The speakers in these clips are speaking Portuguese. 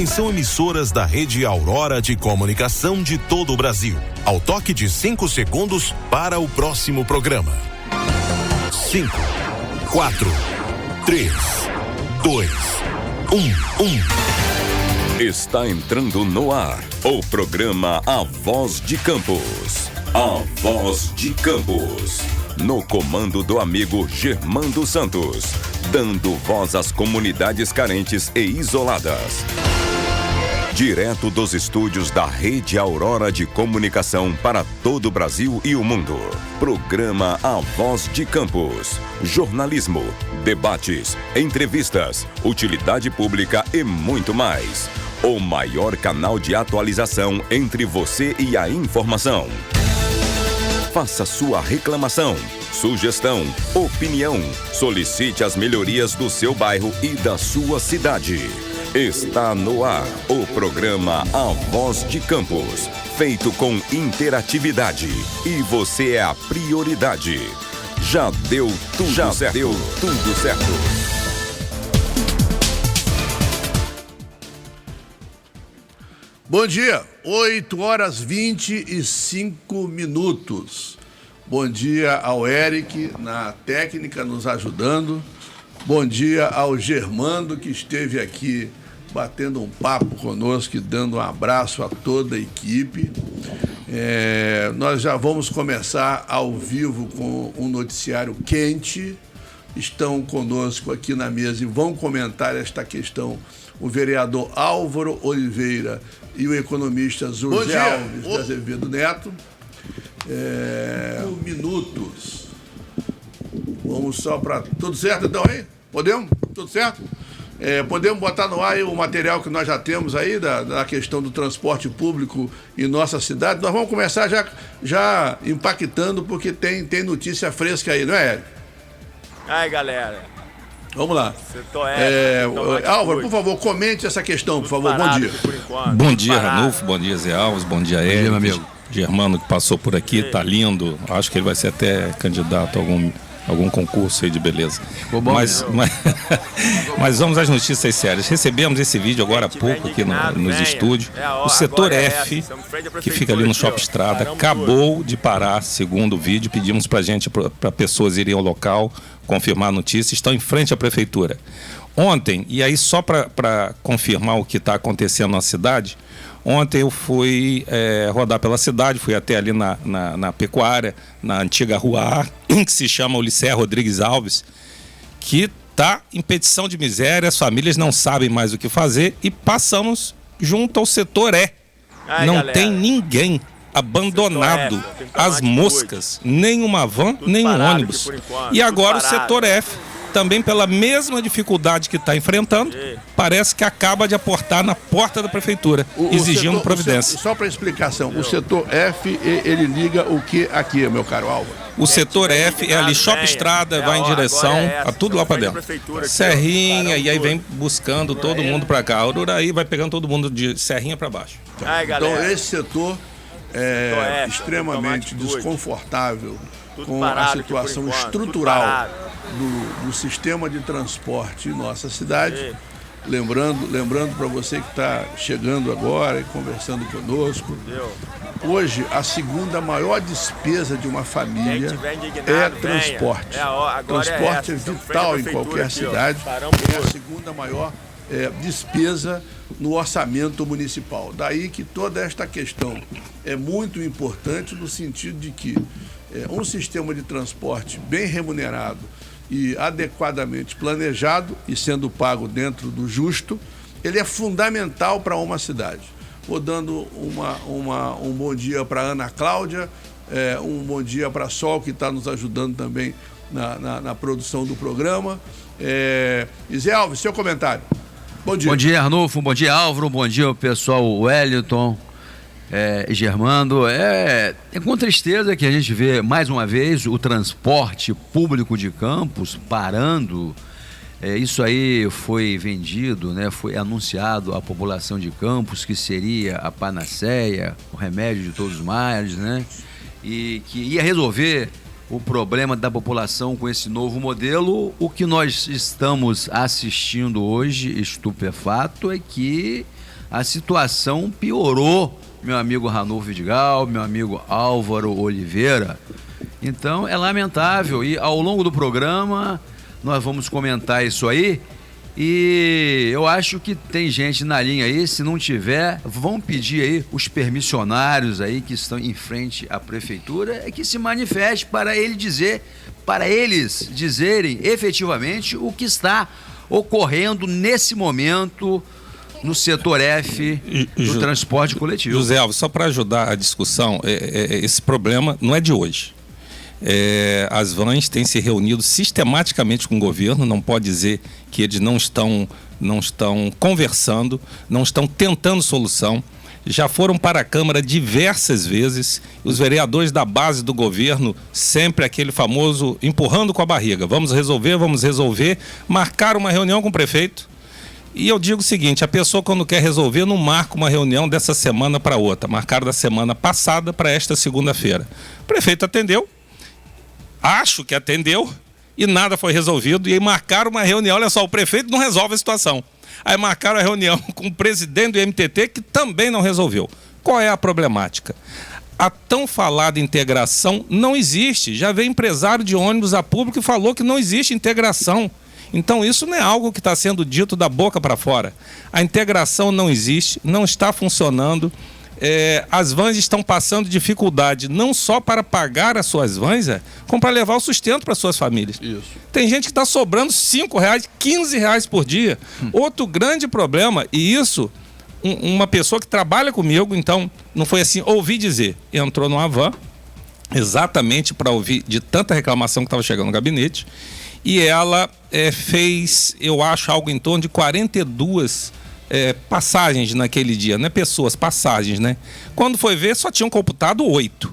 Atenção, emissoras da Rede Aurora de Comunicação de todo o Brasil. Ao toque de 5 segundos para o próximo programa. 5, 4, 3, 2, 1. Está entrando no ar o programa A Voz de Campos. A Voz de Campos. No comando do amigo Germando Santos. Dando voz às comunidades carentes e isoladas. Direto dos estúdios da Rede Aurora de Comunicação para todo o Brasil e o mundo. Programa A Voz de Campos. Jornalismo, debates, entrevistas, utilidade pública e muito mais. O maior canal de atualização entre você e a informação. Faça sua reclamação, sugestão, opinião. Solicite as melhorias do seu bairro e da sua cidade. Está no ar o programa A Voz de Campos, feito com interatividade. E você é a prioridade. Já deu tudo certo. Bom dia, 8h25. Bom dia ao Eric na técnica nos ajudando. Bom dia ao Germando que esteve aqui batendo um papo conosco e dando um abraço a toda a equipe. Nós já vamos começar ao vivo com um noticiário quente. Estão conosco aqui na mesa e vão comentar esta questão o vereador Álvaro Oliveira e o economista José Alves de Azevedo Neto. Minutos. Vamos só para... Tudo certo então aí? Podemos? Tudo certo? Podemos botar no ar aí o material que nós já temos aí da questão do transporte público em nossa cidade. Nós vamos começar já impactando, porque tem notícia fresca aí, não é, Eric? Aí, galera. Vamos lá. Álvaro, por favor, comente essa questão, por favor. Bom dia. Bom dia, Ranulfo. Bom dia, Zé Alves. Bom dia, Eric. Bom dia, meu amigo. Germano, que passou por aqui, tá lindo. Acho que ele vai ser até candidato a algum concurso aí de beleza. Bom, mas vamos às notícias sérias. Recebemos esse vídeo agora há pouco aqui nos estúdios. O setor F, que fica ali no Shopping Estrada, acabou de parar, segundo o vídeo. Pedimos para pessoas irem ao local, confirmar a notícia. Estão em frente à prefeitura. Ontem, e aí só para confirmar o que está acontecendo na cidade, ontem eu fui rodar pela cidade, fui até ali na Pecuária, na antiga Rua A, que se chama Ulisses Rodrigues Alves, que está em petição de miséria, as famílias não sabem mais o que fazer, e passamos junto ao setor E. Não galera, tem ninguém, abandonado, as moscas, nem uma van, nem um ônibus. E agora o setor F, também pela mesma dificuldade que está enfrentando, parece que acaba de aportar na porta da prefeitura, exigindo providência. Só para explicação, o setor F, ele liga o que aqui, meu caro Álvaro? O setor F é ali, Shopping Estrada, vai em direção a tudo lá para dentro. Serrinha, e aí vem buscando todo mundo para cá. A Ururaí vai pegando todo mundo de Serrinha para baixo. Então esse setor é extremamente desconfortável com a situação estrutural do sistema de transporte em nossa cidade. Lembrando para você que está chegando agora e conversando conosco, hoje a segunda maior despesa de uma família é transporte. Transporte é vital em qualquer cidade, é a segunda maior despesa no orçamento municipal. Daí que toda esta questão é muito importante no sentido de que um sistema de transporte bem remunerado e adequadamente planejado e sendo pago dentro do justo, ele é fundamental para uma cidade. Vou dando um bom dia para Ana Cláudia, um bom dia para a Sol, que está nos ajudando também na produção do programa. Zé Alves, seu comentário. Bom dia. Bom dia, Arnulfo. Bom dia, Álvaro. Bom dia, pessoal Wellington, Germando. É com tristeza que a gente vê, mais uma vez, o transporte público de Campos parando. Isso aí foi vendido, né? Foi anunciado à população de Campos que seria a panaceia, o remédio de todos os males, né? E que ia resolver o problema da população com esse novo modelo. O que nós estamos assistindo hoje, estupefato, é que a situação piorou, meu amigo Ranulfo Vidigal, meu amigo Álvaro Oliveira. Então é lamentável, e ao longo do programa nós vamos comentar isso aí. E eu acho que tem gente na linha aí, se não tiver, vão pedir aí os permissionários aí que estão em frente à prefeitura que se manifeste para eles dizerem efetivamente o que está ocorrendo nesse momento no setor F do transporte coletivo. José Alves, só para ajudar a discussão, esse problema não é de hoje. As vans têm se reunido sistematicamente com o governo, não pode dizer que eles não estão conversando, não estão tentando solução. Já foram para a Câmara diversas vezes, os vereadores da base do governo, sempre aquele famoso empurrando com a barriga, vamos resolver, marcaram uma reunião com o prefeito. E eu digo o seguinte, a pessoa quando quer resolver não marca uma reunião dessa semana para outra, marcaram da semana passada para esta segunda-feira. O prefeito atendeu, acho que atendeu, e nada foi resolvido, e aí marcaram uma reunião, olha só, o prefeito não resolve a situação. Aí marcaram a reunião com o presidente do MTT, que também não resolveu. Qual é a problemática? A tão falada integração não existe. Já veio empresário de ônibus a público e falou que não existe integração. Então isso não é algo que está sendo dito da boca para fora. A integração não existe, não está funcionando. As vans estão passando dificuldade não só para pagar as suas vans, como para levar o sustento para suas famílias. Isso. Tem gente que está sobrando R$5, R$15 por dia. Outro grande problema, e isso, uma pessoa que trabalha comigo, então, não foi assim, ouvi dizer, entrou numa van, exatamente para ouvir de tanta reclamação que estava chegando no gabinete, e ela fez, eu acho, algo em torno de 42 passagens naquele dia, não é pessoas, passagens, né? Quando foi ver, só tinham computado 8.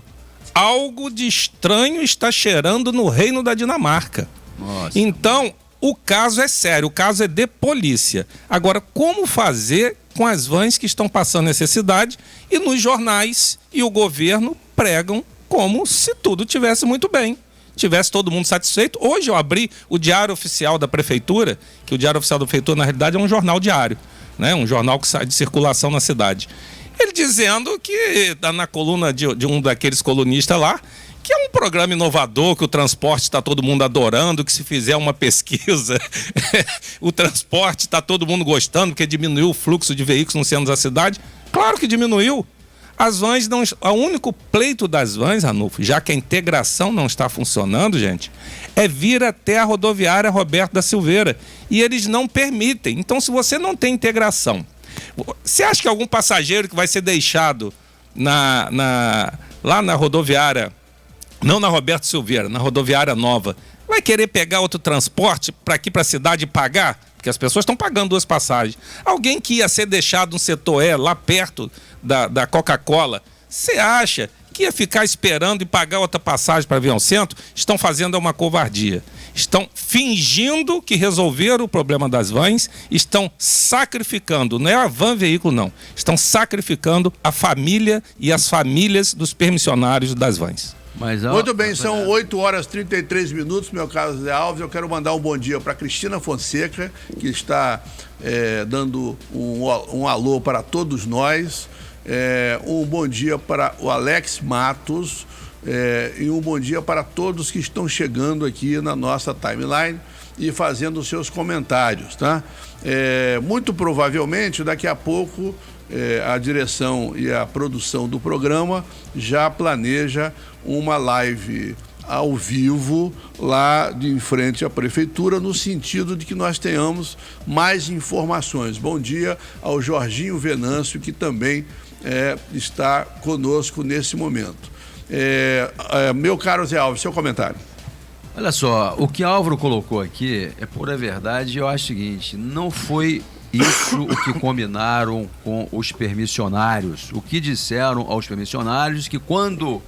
Algo de estranho está cheirando no reino da Dinamarca. Nossa. Então, o caso é sério, o caso é de polícia. Agora, como fazer com as vans que estão passando necessidade e nos jornais e o governo pregam como se tudo tivesse muito bem, tivesse todo mundo satisfeito. Hoje eu abri o Diário Oficial da Prefeitura, que o Diário Oficial da Prefeitura, na realidade, é um jornal diário, né? Um jornal que sai de circulação na cidade. Ele dizendo que está na coluna de um daqueles colunistas lá, que é um programa inovador, que o transporte está todo mundo adorando, que se fizer uma pesquisa, o transporte está todo mundo gostando, porque diminuiu o fluxo de veículos no centro da cidade. Claro que diminuiu. As vans não... O único pleito das vans, Ranulfo, já que a integração não está funcionando, gente, é vir até a rodoviária Roberto da Silveira. E eles não permitem. Então, se você não tem integração, você acha que algum passageiro que vai ser deixado lá na rodoviária, não na Roberto Silveira, na rodoviária nova, vai querer pegar outro transporte para aqui para a cidade e pagar? Porque as pessoas estão pagando 2 passagens. Alguém que ia ser deixado no setor lá perto da Coca-Cola, você acha que ia ficar esperando e pagar outra passagem para vir ao centro? Estão fazendo uma covardia. Estão fingindo que resolveram o problema das vans, estão sacrificando, não é a van veículo não, estão sacrificando a família e as famílias dos permissionários das vans. Muito bem, são 8h33, meu caro Zé Alves. Eu quero mandar um bom dia para Cristina Fonseca, que está dando um alô para todos nós. Um bom dia para o Alex Matos e um bom dia para todos que estão chegando aqui na nossa timeline e fazendo os seus comentários, tá? Muito provavelmente, daqui a pouco, a direção e a produção do programa já planeja uma live ao vivo lá de frente à prefeitura, no sentido de que nós tenhamos mais informações. Bom dia ao Jorginho Venâncio, que também está conosco nesse momento. Meu caro Zé Alves, seu comentário. Olha só, o que Álvaro colocou aqui é pura verdade. Eu acho o seguinte, não foi isso o que combinaram com os permissionários. O que disseram aos permissionários que quando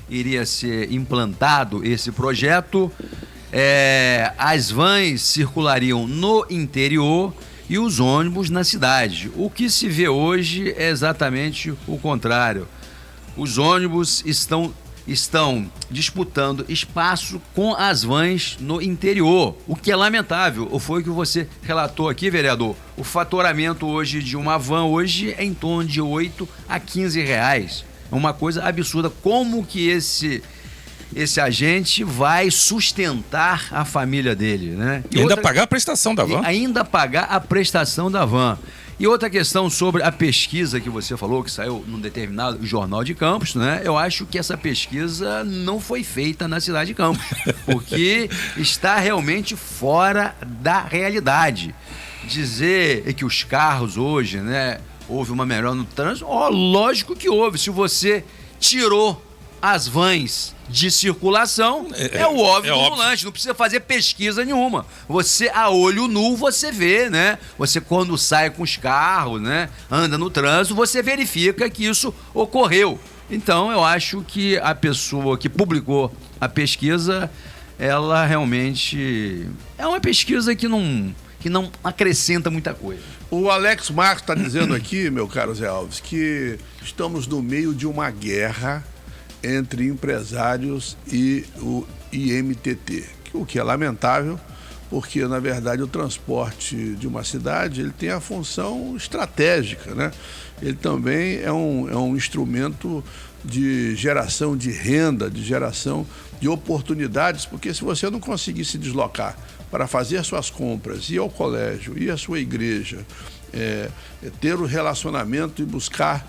iria ser implantado esse projeto, as vans circulariam no interior e os ônibus na cidade. O que se vê hoje é exatamente o contrário. Os ônibus estão estão disputando espaço com as vans no interior, o que é lamentável. Ou foi o que você relatou aqui, vereador? O faturamento hoje de uma van hoje é em torno de 8 a 15 reais. É uma coisa absurda. Como que esse agente vai sustentar a família dele, né? E ainda pagar a prestação da van. Ainda pagar a prestação da van. E outra questão sobre a pesquisa que você falou, que saiu num determinado jornal de Campos, né? Eu acho que essa pesquisa não foi feita na cidade de Campos, porque está realmente fora da realidade. Dizer que os carros hoje, né, houve uma melhora no trânsito, lógico que houve. Se você tirou as vans de circulação, é o óbvio do volante, não precisa fazer pesquisa nenhuma. Você, a olho nu, você vê, né? Você, quando sai com os carros, né, anda no trânsito, você verifica que isso ocorreu. Então, eu acho que a pessoa que publicou a pesquisa, ela realmente é uma pesquisa que não acrescenta muita coisa. O Alex Marques está dizendo aqui, meu caro Zé Alves, que estamos no meio de uma guerra entre empresários e o IMTT, o que é lamentável, porque, na verdade, o transporte de uma cidade ele tem a função estratégica, né? Ele também é um instrumento de geração de renda, de geração de oportunidades, porque se você não conseguir se deslocar para fazer suas compras, ir ao colégio, ir à sua igreja, ter o relacionamento e buscar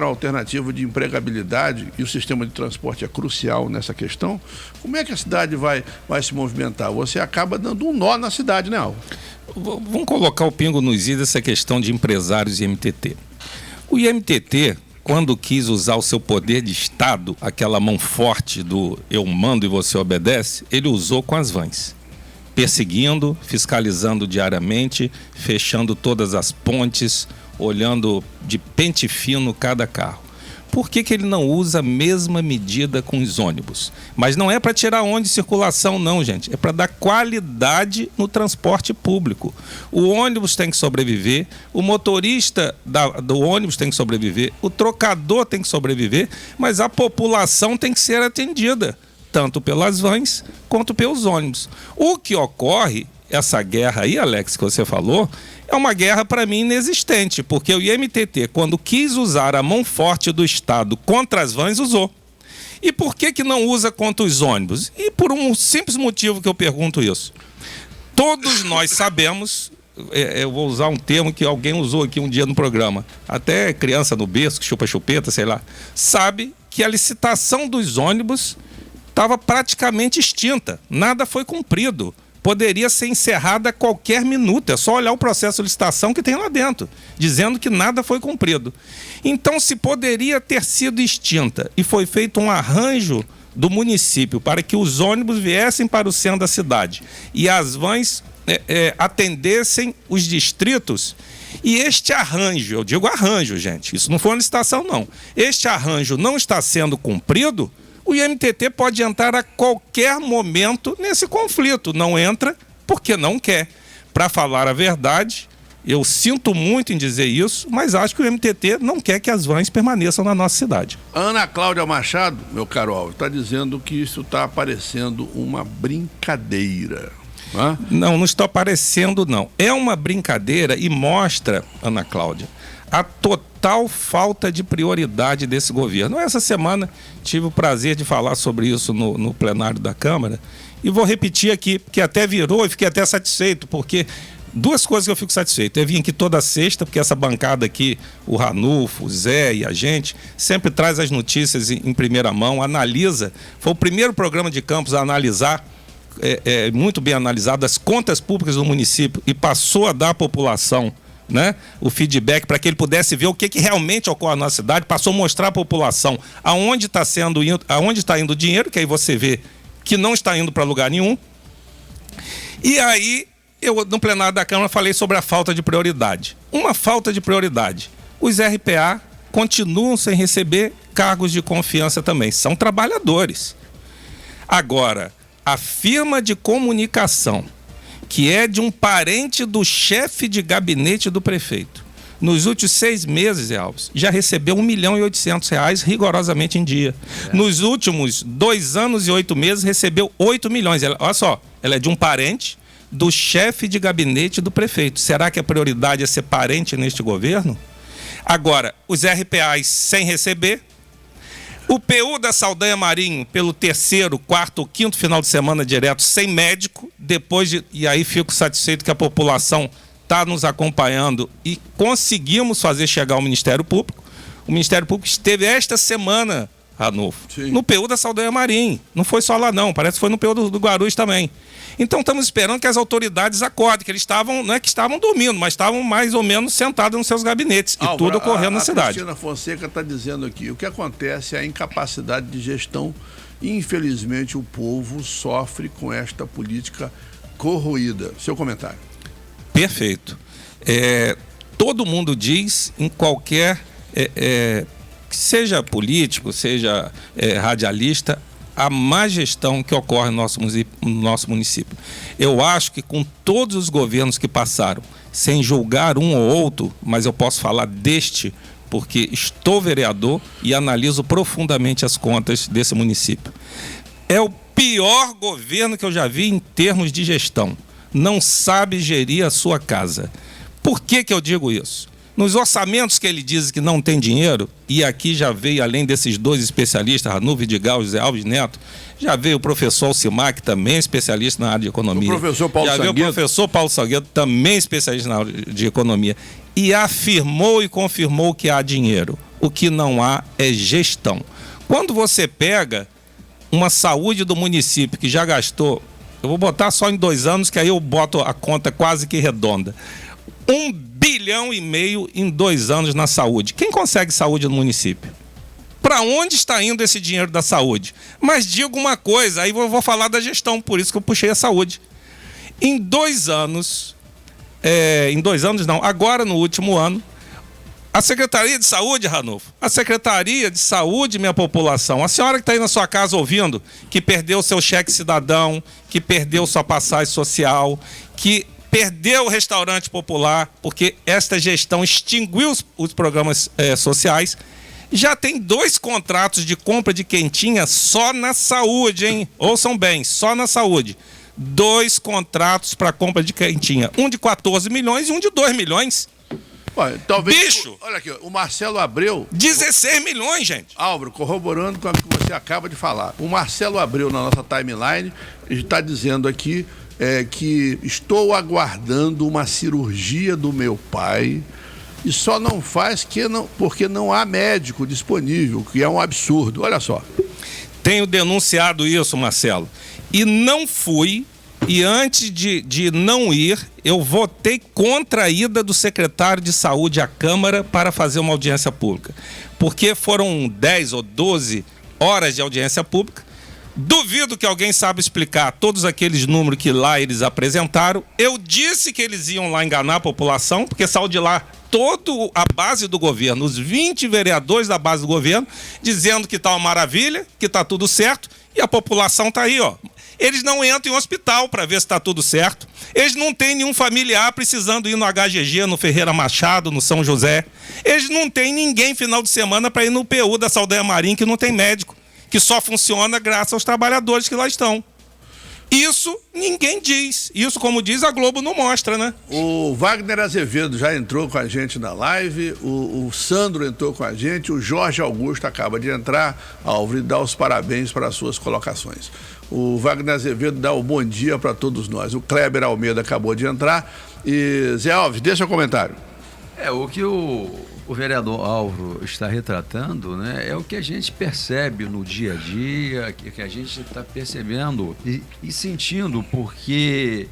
a alternativa de empregabilidade, e o sistema de transporte é crucial nessa questão, como é que a cidade vai se movimentar? Você acaba dando um nó na cidade, né, Alvo? Vamos colocar o pingo nos is dessa questão de empresários e IMTT. O IMTT, quando quis usar o seu poder de Estado, aquela mão forte do eu mando e você obedece, ele usou com as vans. Perseguindo, fiscalizando diariamente, fechando todas as pontes, olhando de pente fino cada carro. Por que ele não usa a mesma medida com os ônibus? Mas não é para tirar onda de circulação, não, gente. É para dar qualidade no transporte público. O ônibus tem que sobreviver, o motorista do ônibus tem que sobreviver, o trocador tem que sobreviver, mas a população tem que ser atendida, tanto pelas vans quanto pelos ônibus. O que ocorre, essa guerra aí, Alex, que você falou, é uma guerra para mim inexistente, porque o IMTT, quando quis usar a mão forte do Estado contra as vans, usou. E por que não usa contra os ônibus? E por um simples motivo que eu pergunto isso. Todos nós sabemos, eu vou usar um termo que alguém usou aqui um dia no programa, até criança no berço, que chupa chupeta, sei lá, sabe que a licitação dos ônibus estava praticamente extinta, nada foi cumprido. Poderia ser encerrada a qualquer minuto, é só olhar o processo de licitação que tem lá dentro, dizendo que nada foi cumprido. Então, se poderia ter sido extinta e foi feito um arranjo do município para que os ônibus viessem para o centro da cidade e as vans atendessem os distritos, e este arranjo, eu digo arranjo, gente, isso não foi uma licitação, não. Este arranjo não está sendo cumprido, o IMTT pode entrar a qualquer momento nesse conflito. Não entra porque não quer. Para falar a verdade, eu sinto muito em dizer isso, mas acho que o IMTT não quer que as vans permaneçam na nossa cidade. Ana Cláudia Machado, meu caro Alves, está dizendo que isso está parecendo uma brincadeira. Hã? Não está parecendo, não. É uma brincadeira e mostra, Ana Cláudia, a total falta de prioridade desse governo. Essa semana tive o prazer de falar sobre isso no plenário da Câmara e vou repetir aqui, porque até virou e fiquei até satisfeito, porque duas coisas que eu fico satisfeito. Eu vim aqui toda sexta, porque essa bancada aqui, o Ranulfo, o Zé e a gente, sempre traz as notícias em primeira mão, analisa. Foi o primeiro programa de Campos a analisar, muito bem analisado, as contas públicas do município e passou a dar à população, né, o feedback para que ele pudesse ver o que realmente ocorre na nossa cidade, passou a mostrar à população aonde está indo o dinheiro, que aí você vê que não está indo para lugar nenhum. E aí, eu no plenário da Câmara falei sobre a falta de prioridade. Uma falta de prioridade. Os RPA continuam sem receber cargos de confiança também, são trabalhadores. Agora, a firma de comunicação, que é de um parente do chefe de gabinete do prefeito, nos últimos 6 meses, Alves, já recebeu R$1.800.000 rigorosamente em dia. Nos últimos 2 anos e 8 meses, recebeu 8 milhões. Olha só, ela é de um parente do chefe de gabinete do prefeito. Será que a prioridade é ser parente neste governo? Agora, os RPAs sem receber. O PU da Saldanha Marinho, pelo 3º, 4º ou 5º final de semana direto, sem médico, e aí fico satisfeito que a população está nos acompanhando e conseguimos fazer chegar ao Ministério Público. O Ministério Público esteve esta semana, Ranulfo, no PU da Saldanha Marinho. Não foi só lá não, parece que foi no PU do Guarulhos também. Então estamos esperando que as autoridades acordem, que eles estavam, não é que estavam dormindo, mas estavam mais ou menos sentados nos seus gabinetes. E tudo ocorrendo na cidade. A Cristina Fonseca está dizendo aqui, o que acontece é a incapacidade de gestão. Infelizmente o povo sofre com esta política corroída. Seu comentário. Perfeito. Todo mundo diz, em qualquer, seja político, seja radialista, a má gestão que ocorre no nosso município. Eu acho que com todos os governos que passaram, sem julgar um ou outro, mas eu posso falar deste, porque estou vereador e analiso profundamente as contas desse município. É o pior governo que eu já vi em termos de gestão. Não sabe gerir a sua casa. Por que eu digo isso? Nos orçamentos que ele diz que não tem dinheiro, e aqui já veio, além desses 2 especialistas, Ranulfo Vidigal e José Alves Neto, já veio o professor Alcimar, que também é especialista na área de economia. O professor Paulo Sanguedo. Veio o professor Paulo Sanguedo, também especialista na área de economia. E afirmou e confirmou que há dinheiro. O que não há é gestão. Quando você pega uma saúde do município que já gastou, eu vou botar só em 2 anos, que aí eu boto a conta quase que redonda. 1,5 bilhão em 2 anos na saúde. Quem consegue saúde no município? Para onde está indo esse dinheiro da saúde? Mas digo uma coisa, aí eu vou falar da gestão, por isso que eu puxei a saúde. Em 2 anos, agora no último ano, a Secretaria de Saúde, Ranulfo, a Secretaria de Saúde, minha população, a senhora que está aí na sua casa ouvindo, que perdeu seu cheque cidadão, que perdeu sua passagem social, que perdeu o restaurante popular, porque esta gestão extinguiu os programas sociais, já tem 2 contratos de compra de quentinha só na saúde, hein? Ouçam bem, só na saúde. 2 contratos para compra de quentinha, um de 14 milhões e um de 2 milhões. Olha, talvez, bicho! Olha aqui, o Marcelo Abreu... 16 milhões, gente! Álvaro, corroborando com o que você acaba de falar. O Marcelo Abreu, na nossa timeline, está dizendo aqui que estou aguardando uma cirurgia do meu pai e só não faz porque não há médico disponível, que é um absurdo. Olha só. Tenho denunciado isso, Marcelo. E não fui, e antes de não ir, eu votei contra a ida do secretário de Saúde à Câmara para fazer uma audiência pública. Porque foram 10 ou 12 horas de audiência pública. Duvido que alguém saiba explicar todos aqueles números que lá eles apresentaram. Eu disse que eles iam lá enganar a população, porque saiu de lá toda a base do governo, os 20 vereadores da base do governo, dizendo que está uma maravilha, que está tudo certo, e a população está aí, ó. Eles não entram em hospital para ver se está tudo certo. Eles não têm nenhum familiar precisando ir no HGG, no Ferreira Machado, no São José. Eles não têm ninguém final de semana para ir no PU da Saldanha Marinho, que não tem médico, que só funciona graças aos trabalhadores que lá estão. Isso ninguém diz. Isso, como diz, a Globo não mostra, né? O Wagner Azevedo já entrou com a gente na live, o Sandro entrou com a gente, o Jorge Augusto acaba de entrar, Álvaro, e dá os parabéns para as suas colocações. O Wagner Azevedo dá o bom dia para todos nós. O Kleber Almeida acabou de entrar. E Zé Alves, deixa o comentário. O que o vereador Álvaro está retratando, né, é o que a gente percebe no dia a dia, que a gente está percebendo e sentindo, porque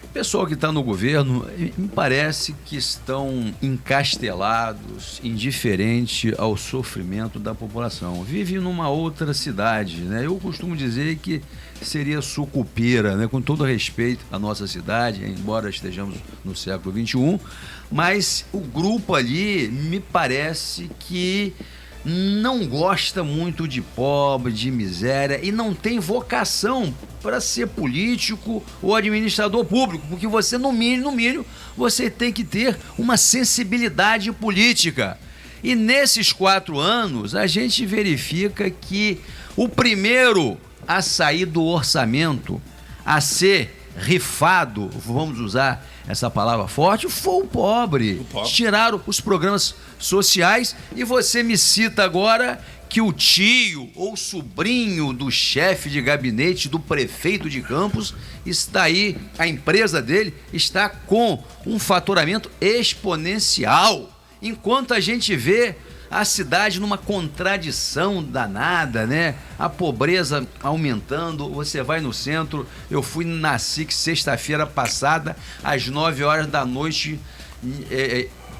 o pessoal que está no governo me parece que estão encastelados, indiferente ao sofrimento da população. Vive numa outra cidade, né? Eu costumo dizer que seria sucupira, né? Com todo respeito à nossa cidade, embora estejamos no século XXI, mas o grupo ali me parece que não gosta muito de pobre, de miséria e não tem vocação para ser político ou administrador público, porque você, no mínimo, você tem que ter uma sensibilidade política. E nesses 4 anos, a gente verifica que o primeiro a sair do orçamento, a ser rifado, vamos usar essa palavra forte, foi o pobre. Tiraram os programas sociais e você me cita agora que o tio ou sobrinho do chefe de gabinete do prefeito de Campos está aí, a empresa dele está com um faturamento exponencial, enquanto a gente vê a cidade numa contradição danada, né? A pobreza aumentando, você vai no centro, eu fui na SIC sexta-feira passada, às 9 horas da noite,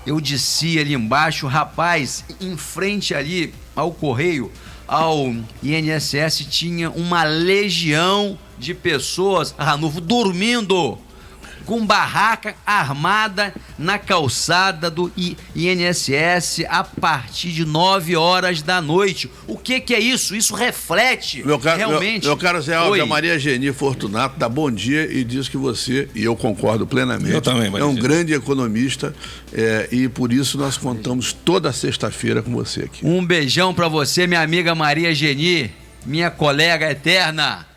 eu desci ali embaixo, rapaz, em frente ali ao Correio, ao INSS, tinha uma legião de pessoas, Ranulfo, dormindo, com barraca armada na calçada do INSS a partir de 9 horas da noite. O que é isso? Isso reflete realmente... Meu caro Zé Alves, a Maria Geni Fortunato dá bom dia e diz que você, e eu concordo plenamente, eu também, Maria, é um grande economista e por isso nós contamos toda sexta-feira com você aqui. Um beijão pra você, minha amiga Maria Geni, minha colega eterna.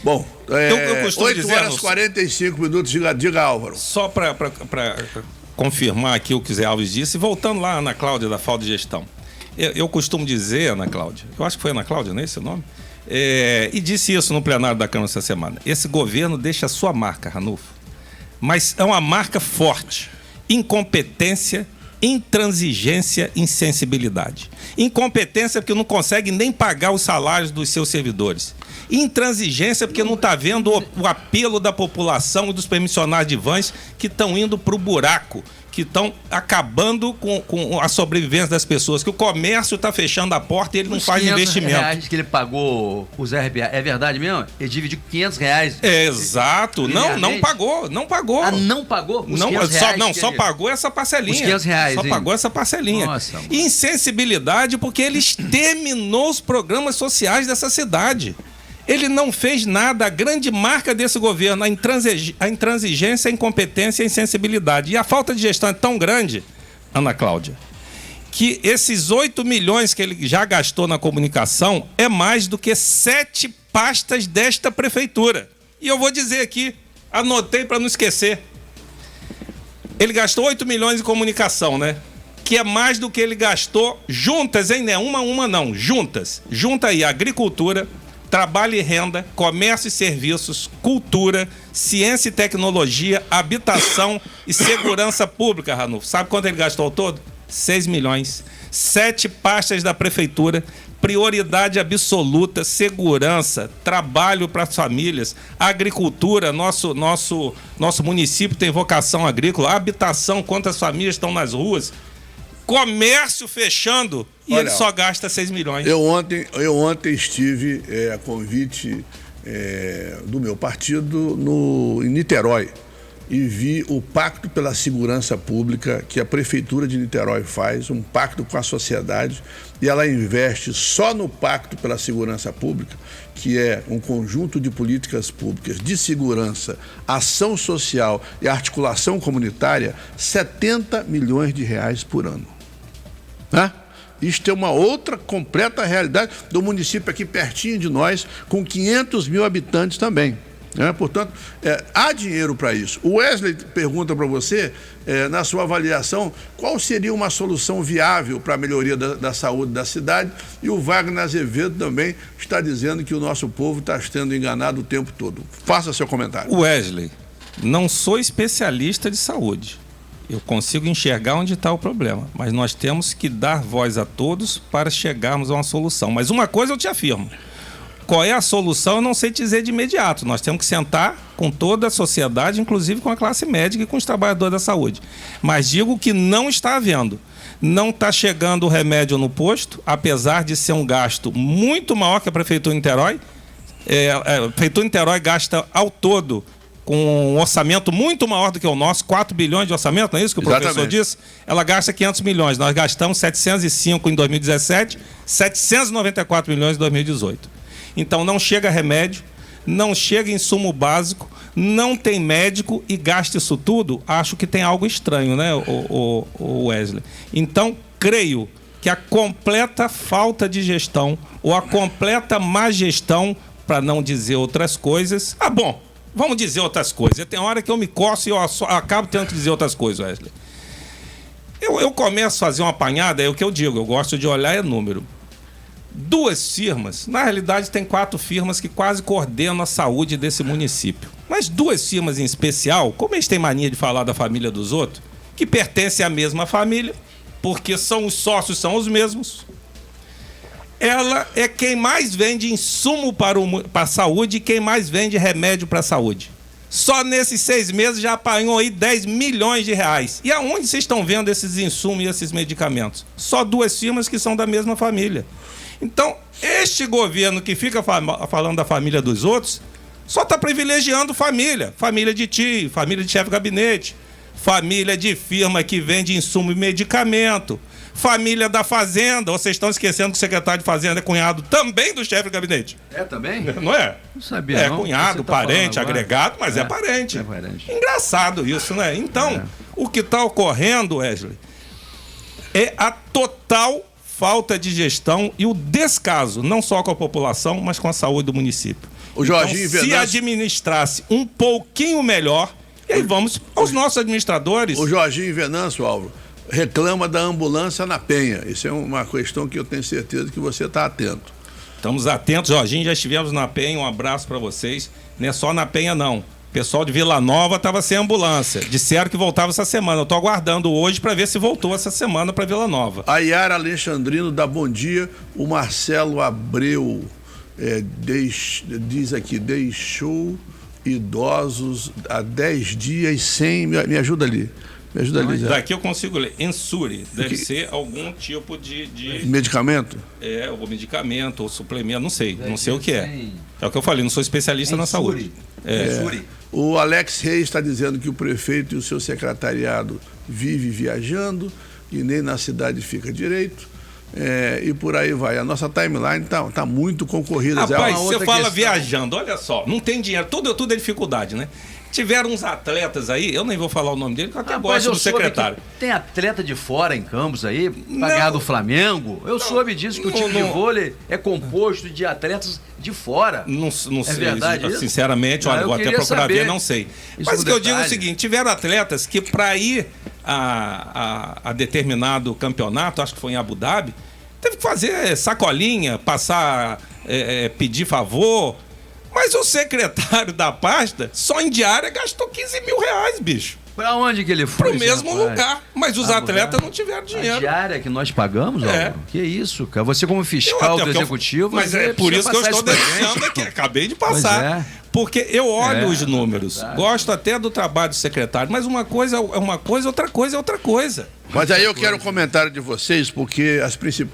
Bom, eu costumo 8 dizer, horas e 45 minutos, diga Álvaro. Só para confirmar aqui o que o Zé Alves disse, voltando lá, Ana Cláudia, da falta de gestão. Eu costumo dizer, Ana Cláudia, eu acho que foi Ana Cláudia, não é esse o nome? E disse isso no plenário da Câmara essa semana. Esse governo deixa a sua marca, Ranulfo, mas é uma marca forte. Incompetência, intransigência, insensibilidade. Incompetência porque não consegue nem pagar os salários dos seus servidores. Intransigência porque não está vendo o apelo da população e dos permissionários de vans que estão indo para o buraco, que estão acabando com a sobrevivência das pessoas, que o comércio está fechando a porta e ele não faz investimento. R$500 que ele pagou os RBA, é verdade mesmo? Ele dividiu R$500. Exato. Não pagou. Ah, não pagou? Só pagou essa parcelinha. Os R$500. Só pagou essa parcelinha. Nossa, insensibilidade porque ele exterminou os programas sociais dessa cidade. Ele não fez nada. A grande marca desse governo, a intransigência, a incompetência e a insensibilidade. E a falta de gestão é tão grande, Ana Cláudia, que esses 8 milhões que ele já gastou na comunicação é mais do que 7 pastas desta prefeitura. E eu vou dizer aqui, anotei para não esquecer. Ele gastou 8 milhões em comunicação, né? Que é mais do que ele gastou juntas, hein? Não é uma não, juntas. Junta aí agricultura, trabalho e renda, comércio e serviços, cultura, ciência e tecnologia, habitação e segurança pública, Ranulfo. Sabe quanto ele gastou ao todo? 6 milhões. 7 pastas da prefeitura, prioridade absoluta, segurança, trabalho para as famílias, agricultura, nosso município tem vocação agrícola, habitação, quantas famílias estão nas ruas, comércio fechando e ele só gasta 6 milhões. Eu ontem estive a convite do meu partido em Niterói e vi o Pacto pela Segurança Pública que a Prefeitura de Niterói faz, um pacto com a sociedade, e ela investe só no Pacto pela Segurança Pública, que é um conjunto de políticas públicas de segurança, ação social e articulação comunitária, R$70 milhões por ano. Né? Isto é uma outra completa realidade do município aqui pertinho de nós, com 500 mil habitantes também. Portanto, há dinheiro para isso. O Wesley pergunta para você, na sua avaliação, qual seria uma solução viável para a melhoria da saúde da cidade, e o Wagner Azevedo também está dizendo que o nosso povo está sendo enganado o tempo todo. Faça seu comentário. Wesley, não sou especialista de saúde. Eu consigo enxergar onde está o problema, mas nós temos que dar voz a todos para chegarmos a uma solução. Mas uma coisa eu te afirmo: qual é a solução, eu não sei te dizer de imediato. Nós temos que sentar com toda a sociedade, inclusive com a classe médica e com os trabalhadores da saúde. Mas digo que não está havendo. Não está chegando o remédio no posto, apesar de ser um gasto muito maior que a Prefeitura de Niterói. A Prefeitura de Niterói gasta ao todo com um orçamento muito maior do que o nosso, 4 bilhões de orçamento, não é isso que o professor disse? Ela gasta 500 milhões, nós gastamos 705 em 2017, 794 milhões em 2018. Então não chega remédio, não chega insumo básico, não tem médico e gasta isso tudo, acho que tem algo estranho, né, o Wesley? Então, creio que a completa falta de gestão ou a completa má gestão, para não dizer outras coisas... Vamos dizer outras coisas. Tem hora que eu me coço e eu acabo tendo que dizer outras coisas, Wesley. Eu começo a fazer uma apanhada, é o que eu digo, eu gosto de olhar número. 2 firmas, na realidade tem 4 firmas que quase coordenam a saúde desse município. Mas 2 firmas em especial, como eles têm mania de falar da família dos outros, que pertencem à mesma família, porque os sócios são os mesmos. Ela é quem mais vende insumo para a saúde e quem mais vende remédio para a saúde. Só nesses 6 meses já apanhou aí 10 milhões de reais. E aonde vocês estão vendo esses insumos e esses medicamentos? Só 2 firmas que são da mesma família. Então, este governo que fica falando da família dos outros, só está privilegiando família. Família de tio, família de chefe de gabinete, família de firma que vende insumo e medicamento, família da Fazenda. Ou vocês estão esquecendo que o secretário de Fazenda é cunhado também do chefe de gabinete? É também? Não é? Não sabia, não. Cunhado, parente, agregado, mas é parente. É parente. Engraçado isso, né? Então, o que está ocorrendo, Wesley, é a total falta de gestão e o descaso, não só com a população, mas com a saúde do município. O Jorginho então, se administrasse um pouquinho melhor, e aí vamos aos nossos administradores. O Jorginho Venâncio, Álvaro, reclama da ambulância na Penha. Isso é uma questão que eu tenho certeza que você está atento. Estamos atentos, Jorginho, já estivemos na Penha, um abraço para vocês. Não é só na Penha, não. O pessoal de Vila Nova estava sem ambulância. Disseram que voltava essa semana. Eu estou aguardando hoje para ver se voltou essa semana para Vila Nova. A Yara Alexandrino dá bom dia. O Marcelo Abreu diz aqui, deixou idosos há 10 dias sem... Me ajuda ali. Me ajuda ali. Daqui eu consigo ler. Ensure. Deve ser algum tipo de... medicamento? Ou medicamento, ou suplemento, não sei. Não sei o que é. É o que eu falei, não sou especialista na saúde. O Alex Reis está dizendo que o prefeito e o seu secretariado vive viajando e nem na cidade fica direito. E por aí vai. A nossa timeline tá muito concorrida. Rapaz, você fala viajando, olha só, não tem dinheiro, tudo é dificuldade, né? Tiveram uns atletas aí, eu nem vou falar o nome dele, porque eu até gosto do secretário. Tem atleta de fora em Campos aí, pagado do Flamengo. Eu soube disso, que o time de vôlei é composto de atletas de fora. Não sei, verdade isso? Sinceramente, olha, vou até procurar ver, não sei. Mas o que eu digo é o seguinte, tiveram atletas que para ir a determinado campeonato, acho que foi em Abu Dhabi, teve que fazer sacolinha, passar, pedir favor. Mas o secretário da pasta, só em diária, gastou 15 mil reais, bicho. Pra onde que ele foi? Pro mesmo lugar. Mas os atletas não tiveram dinheiro. A diária que nós pagamos, Álvaro? Que isso, cara? Você como fiscal do executivo... Mas é por isso que eu estou deixando aqui. Acabei de passar. Porque eu olho os números. Verdade. Gosto até do trabalho do secretário. Mas uma coisa é uma coisa, outra coisa é outra coisa. Mas aí eu quero um comentário de vocês, porque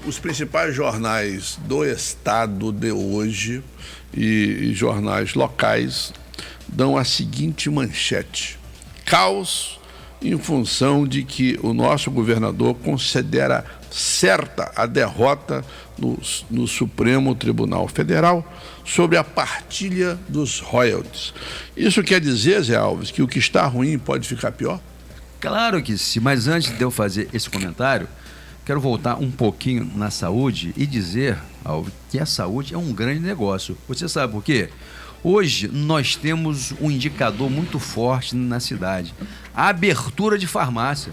os principais jornais do estado de hoje e jornais locais dão a seguinte manchete: caos em função de que o nosso governador considera certa a derrota no Supremo Tribunal Federal sobre a partilha dos royalties. Isso quer dizer, Zé Alves, que o que está ruim pode ficar pior? Claro que sim, mas antes de eu fazer esse comentário, quero voltar um pouquinho na saúde e dizer, Alves, que a saúde é um grande negócio. Você sabe por quê? Hoje nós temos um indicador muito forte na cidade: a abertura de farmácia.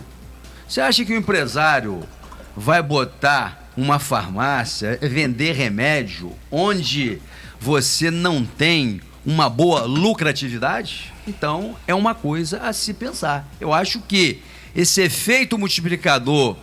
Você acha que o empresário vai botar uma farmácia, vender remédio, onde você não tem uma boa lucratividade? Então, é uma coisa a se pensar. Eu acho que esse efeito multiplicador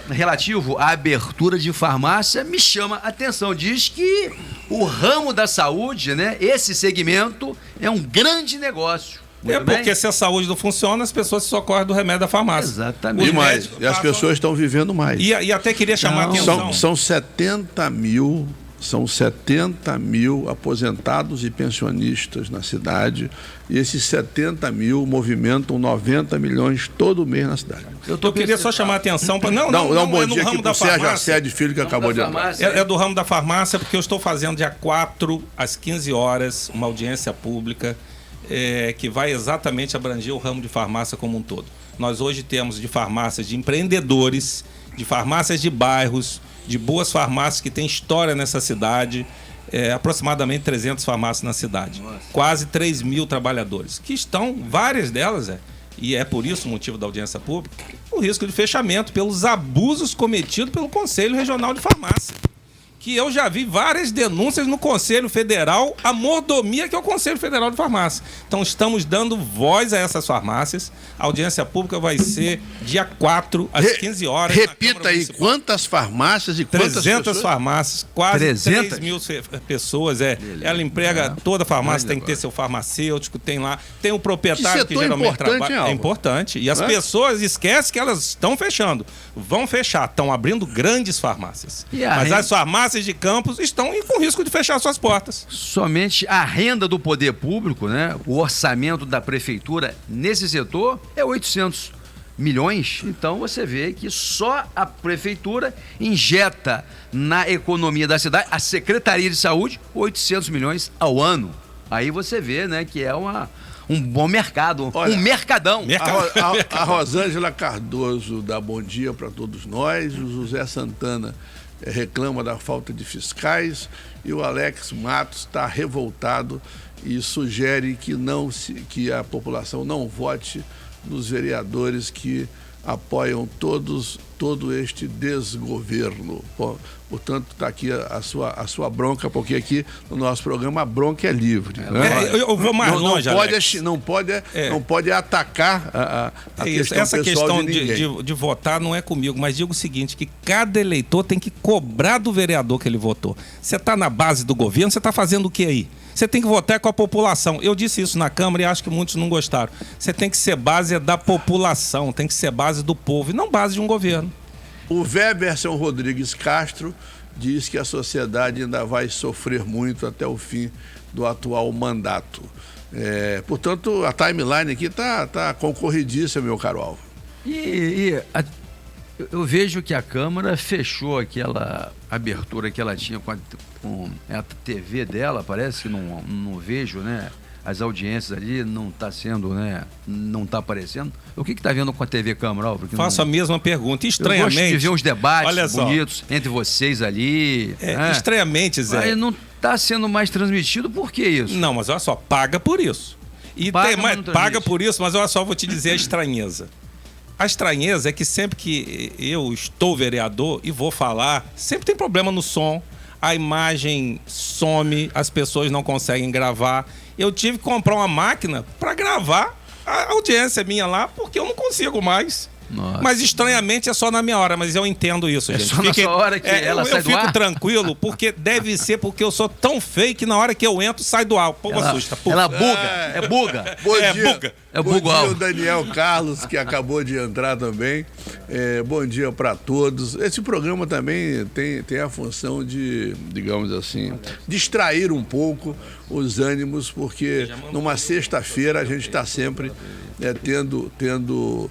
relativo à abertura de farmácia me chama a atenção. Diz que o ramo da saúde, né, esse segmento, é um grande negócio. Porque se a saúde não funciona, as pessoas se socorrem do remédio da farmácia. Exatamente. E mais, as pessoas estão vivendo mais. E até queria chamar a atenção. São 70 mil São 70 mil aposentados e pensionistas na cidade, e esses 70 mil movimentam 90 milhões todo mês na cidade. Eu queria só chamar a atenção para... Não, bom dia aqui para o Sérgio Assede Filho, que acabou de entrar. É do ramo da farmácia, porque eu estou fazendo dia 4, às 15 horas, uma audiência pública que vai exatamente abranger o ramo de farmácia como um todo. Nós hoje temos de farmácias de empreendedores, de farmácias de bairros, de boas farmácias que têm história nessa cidade, aproximadamente 300 farmácias na cidade. Nossa. Quase 3 mil trabalhadores, que estão, várias delas, e é por isso o motivo da audiência pública, o risco de fechamento pelos abusos cometidos pelo Conselho Regional de Farmácia. Que eu já vi várias denúncias no Conselho Federal, a mordomia que é o Conselho Federal de Farmácia. Então estamos dando voz a essas farmácias. A audiência pública vai ser dia 4, às 15 horas. Repita aí, quantas farmácias e quantas 300 pessoas? Farmácias, quase 300? 3 mil pessoas. Ela emprega, toda farmácia tem que ter seu farmacêutico, tem lá, tem o proprietário que geralmente trabalha. É importante. E as pessoas esquecem que elas estão fechando. Vão fechar, estão abrindo grandes farmácias. Mas as farmácias de Campos estão com risco de fechar suas portas. Somente a renda do poder público, né? O orçamento da prefeitura nesse setor é 800 milhões. Então você vê que só a prefeitura injeta na economia da cidade, a Secretaria de Saúde, 800 milhões ao ano. Aí você vê, né, que é um bom mercado, um mercadão. A Rosângela Cardoso dá bom dia para todos nós, o José Santana reclama da falta de fiscais e o Alex Matos está revoltado e sugere que a população não vote nos vereadores que apoiam todo este desgoverno. Portanto, está aqui a sua bronca, porque aqui no nosso programa a bronca é livre. Eu vou mais longe, não pode atacar a questão essa pessoal questão de votar não é comigo, mas digo o seguinte, que cada eleitor tem que cobrar do vereador que ele votou. Você está na base do governo, você está fazendo o que aí? Você tem que votar com a população. Eu disse isso na Câmara e acho que muitos não gostaram. Você tem que ser base da população, tem que ser base do povo e não base de um governo. O Weberson Rodrigues Castro diz que a sociedade ainda vai sofrer muito até o fim do atual mandato. Portanto, a timeline aqui está concorridíssima, meu caro Álvaro. Eu vejo que a Câmara fechou aquela abertura que ela tinha com a TV dela, parece que não vejo, né? As audiências ali não está sendo, né? Não está aparecendo. O que está vendo com a TV Câmara, Álvaro? Faço a mesma pergunta. Estranhamente. Eu gosto de ver os debates bonitos entre vocês ali. Estranhamente, Zé. Mas não está sendo mais transmitido, por que isso? Não, mas olha só, paga por isso. Paga por isso, mas olha só, vou te dizer a estranheza. A estranheza é que sempre que eu estou vereador e vou falar, sempre tem problema no som, a imagem some, as pessoas não conseguem gravar. Eu tive que comprar uma máquina para gravar a audiência minha lá, porque eu não consigo mais. Nossa. Mas estranhamente é só na minha hora, mas eu entendo isso, gente. Só na sua hora que ela sai do ar? Eu fico tranquilo, porque deve ser porque eu sou tão feio que na hora que eu entro, sai do ar. O povo assusta. Ela buga, buga. Bom dia, o Daniel Carlos, que acabou de entrar também. Bom dia para todos. Esse programa também tem a função de, digamos assim, distrair um pouco os ânimos, porque numa sexta-feira a gente está sempre tendo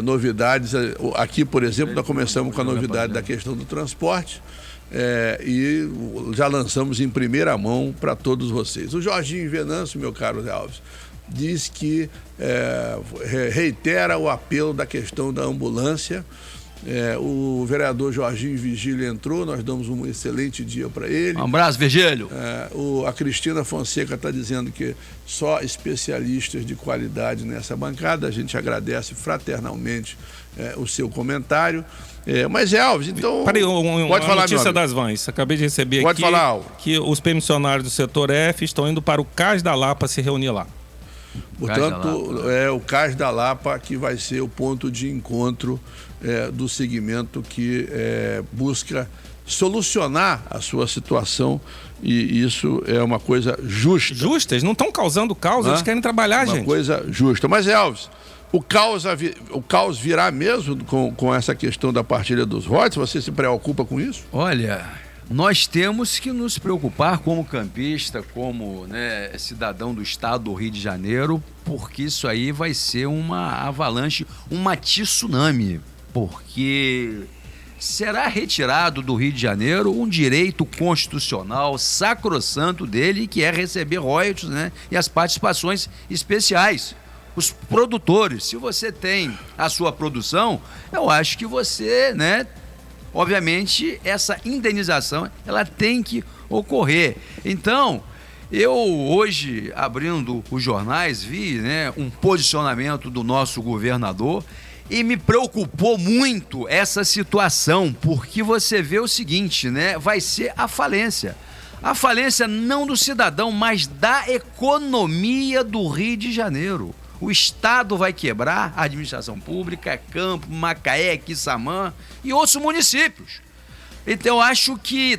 novidades. Aqui, por exemplo, nós começamos com a novidade da questão do transporte e já lançamos em primeira mão para todos vocês. O Jorginho Venâncio, meu caro Zé Alves, diz que reitera o apelo da questão da ambulância. O vereador Jorginho Vigílio entrou, nós damos um excelente dia para ele. Um abraço, Vigílio. A Cristina Fonseca está dizendo que só especialistas de qualidade nessa bancada. A gente agradece fraternalmente o seu comentário. Mas Alves, então... Peraí, pode falar, notícia das vans. Acabei de receber aqui que os permissionários do setor F estão indo para o Cais da Lapa se reunir lá. Portanto, é o Cais da Lapa que vai ser o ponto de encontro do segmento que busca solucionar a sua situação, e isso é uma coisa justa. Justa? Eles não estão causando caos, eles querem trabalhar, gente. Uma coisa justa. Mas, Alves, o caos virá mesmo com essa questão da partilha dos votos? Você se preocupa com isso? Olha, nós temos que nos preocupar como campista, como, né, cidadão do estado do Rio de Janeiro, porque isso aí vai ser uma avalanche, um tsunami, porque será retirado do Rio de Janeiro um direito constitucional sacrossanto dele, que é receber royalties, né, e as participações especiais. Os produtores, se você tem a sua produção, eu acho que você, né, obviamente, essa indenização, ela tem que ocorrer. Então, eu hoje, abrindo os jornais, vi, né, um posicionamento do nosso governador e me preocupou muito essa situação, porque você vê o seguinte, né, vai ser a falência. A falência não do cidadão, mas da economia do Rio de Janeiro. O Estado vai quebrar, a administração pública, Campo, Macaé, Quissamã e outros municípios. Então, eu acho que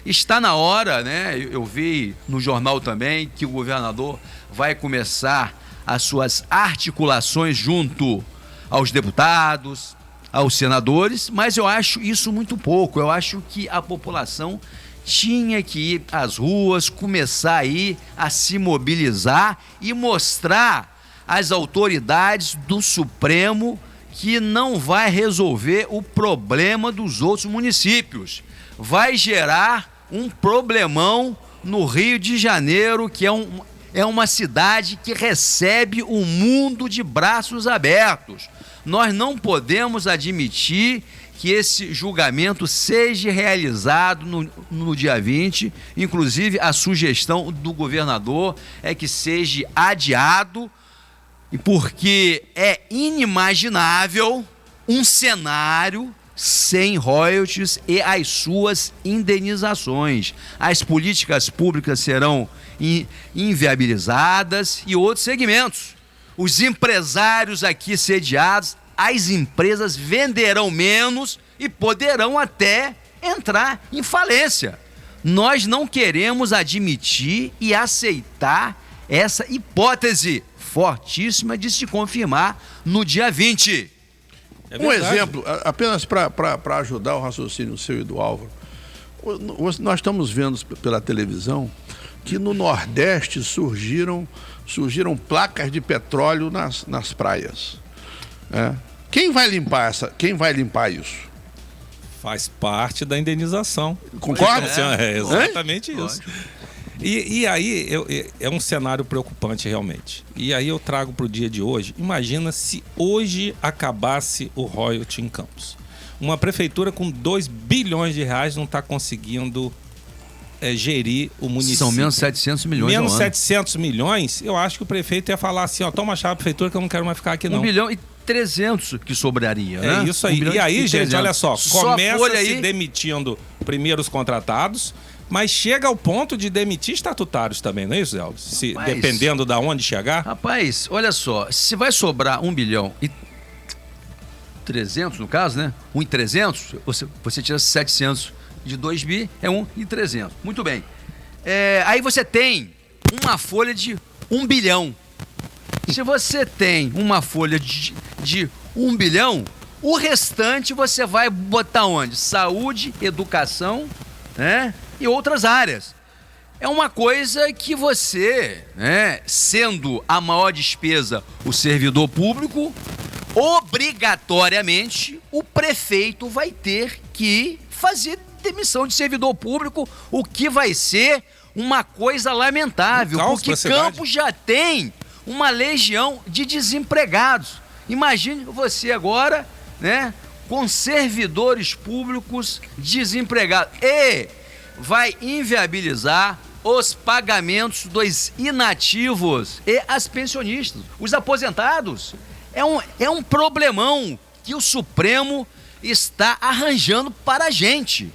está na hora, né? Eu vi no jornal também que o governador vai começar as suas articulações junto aos deputados, aos senadores, mas eu acho isso muito pouco. Eu acho que a população tinha que ir às ruas, começar aí a se mobilizar e mostrar às autoridades do Supremo que não vai resolver o problema dos outros municípios. Vai gerar um problemão no Rio de Janeiro, que é uma cidade que recebe o mundo de braços abertos. Nós não podemos admitir que esse julgamento seja realizado no dia 20. Inclusive, a sugestão do governador é que seja adiado, porque é inimaginável um cenário sem royalties e as suas indenizações. As políticas públicas serão inviabilizadas e outros segmentos. Os empresários aqui sediados, as empresas venderão menos e poderão até entrar em falência. Nós não queremos admitir e aceitar essa hipótese fortíssima de se confirmar no dia 20. Um exemplo, apenas para ajudar o raciocínio seu e do Álvaro. Nós estamos vendo pela televisão que no Nordeste surgiram placas de petróleo nas praias. Quem vai limpar isso? Faz parte da indenização. Concorda? É exatamente isso. E aí é um cenário preocupante realmente. E aí eu trago para o dia de hoje. Imagina se hoje acabasse o royalty em Campos. Uma prefeitura com 2 bilhões de reais não está conseguindo gerir o município. São menos 700 milhões. Menos 700 milhões, eu acho que o prefeito ia falar assim, toma a chave da prefeitura que eu não quero mais ficar aqui não. 1 bilhão e 300 que sobraria, né? É isso aí. E aí, gente, olha só, começa se aí demitindo primeiro os contratados, mas chega ao ponto de demitir estatutários também, não é isso, Elvis? Dependendo de onde chegar. Rapaz, olha só, se vai sobrar 1 bilhão e 300 no caso, né? 1 e 300, você tira 700 de 2 bi, é 1 e 300. Muito bem. Aí você tem uma folha de 1 bilhão. Se você tem uma folha de 1 bilhão, o restante você vai botar onde? Saúde, educação, né? E outras áreas. É uma coisa que você, né, sendo a maior despesa o servidor público, obrigatoriamente o prefeito vai ter que fazer demissão de servidor público, o que vai ser uma coisa lamentável, porque Campos já tem uma legião de desempregados. Imagine você agora, né, com servidores públicos desempregados. E vai inviabilizar os pagamentos dos inativos e as pensionistas, os aposentados. É um problemão que o Supremo está arranjando para a gente.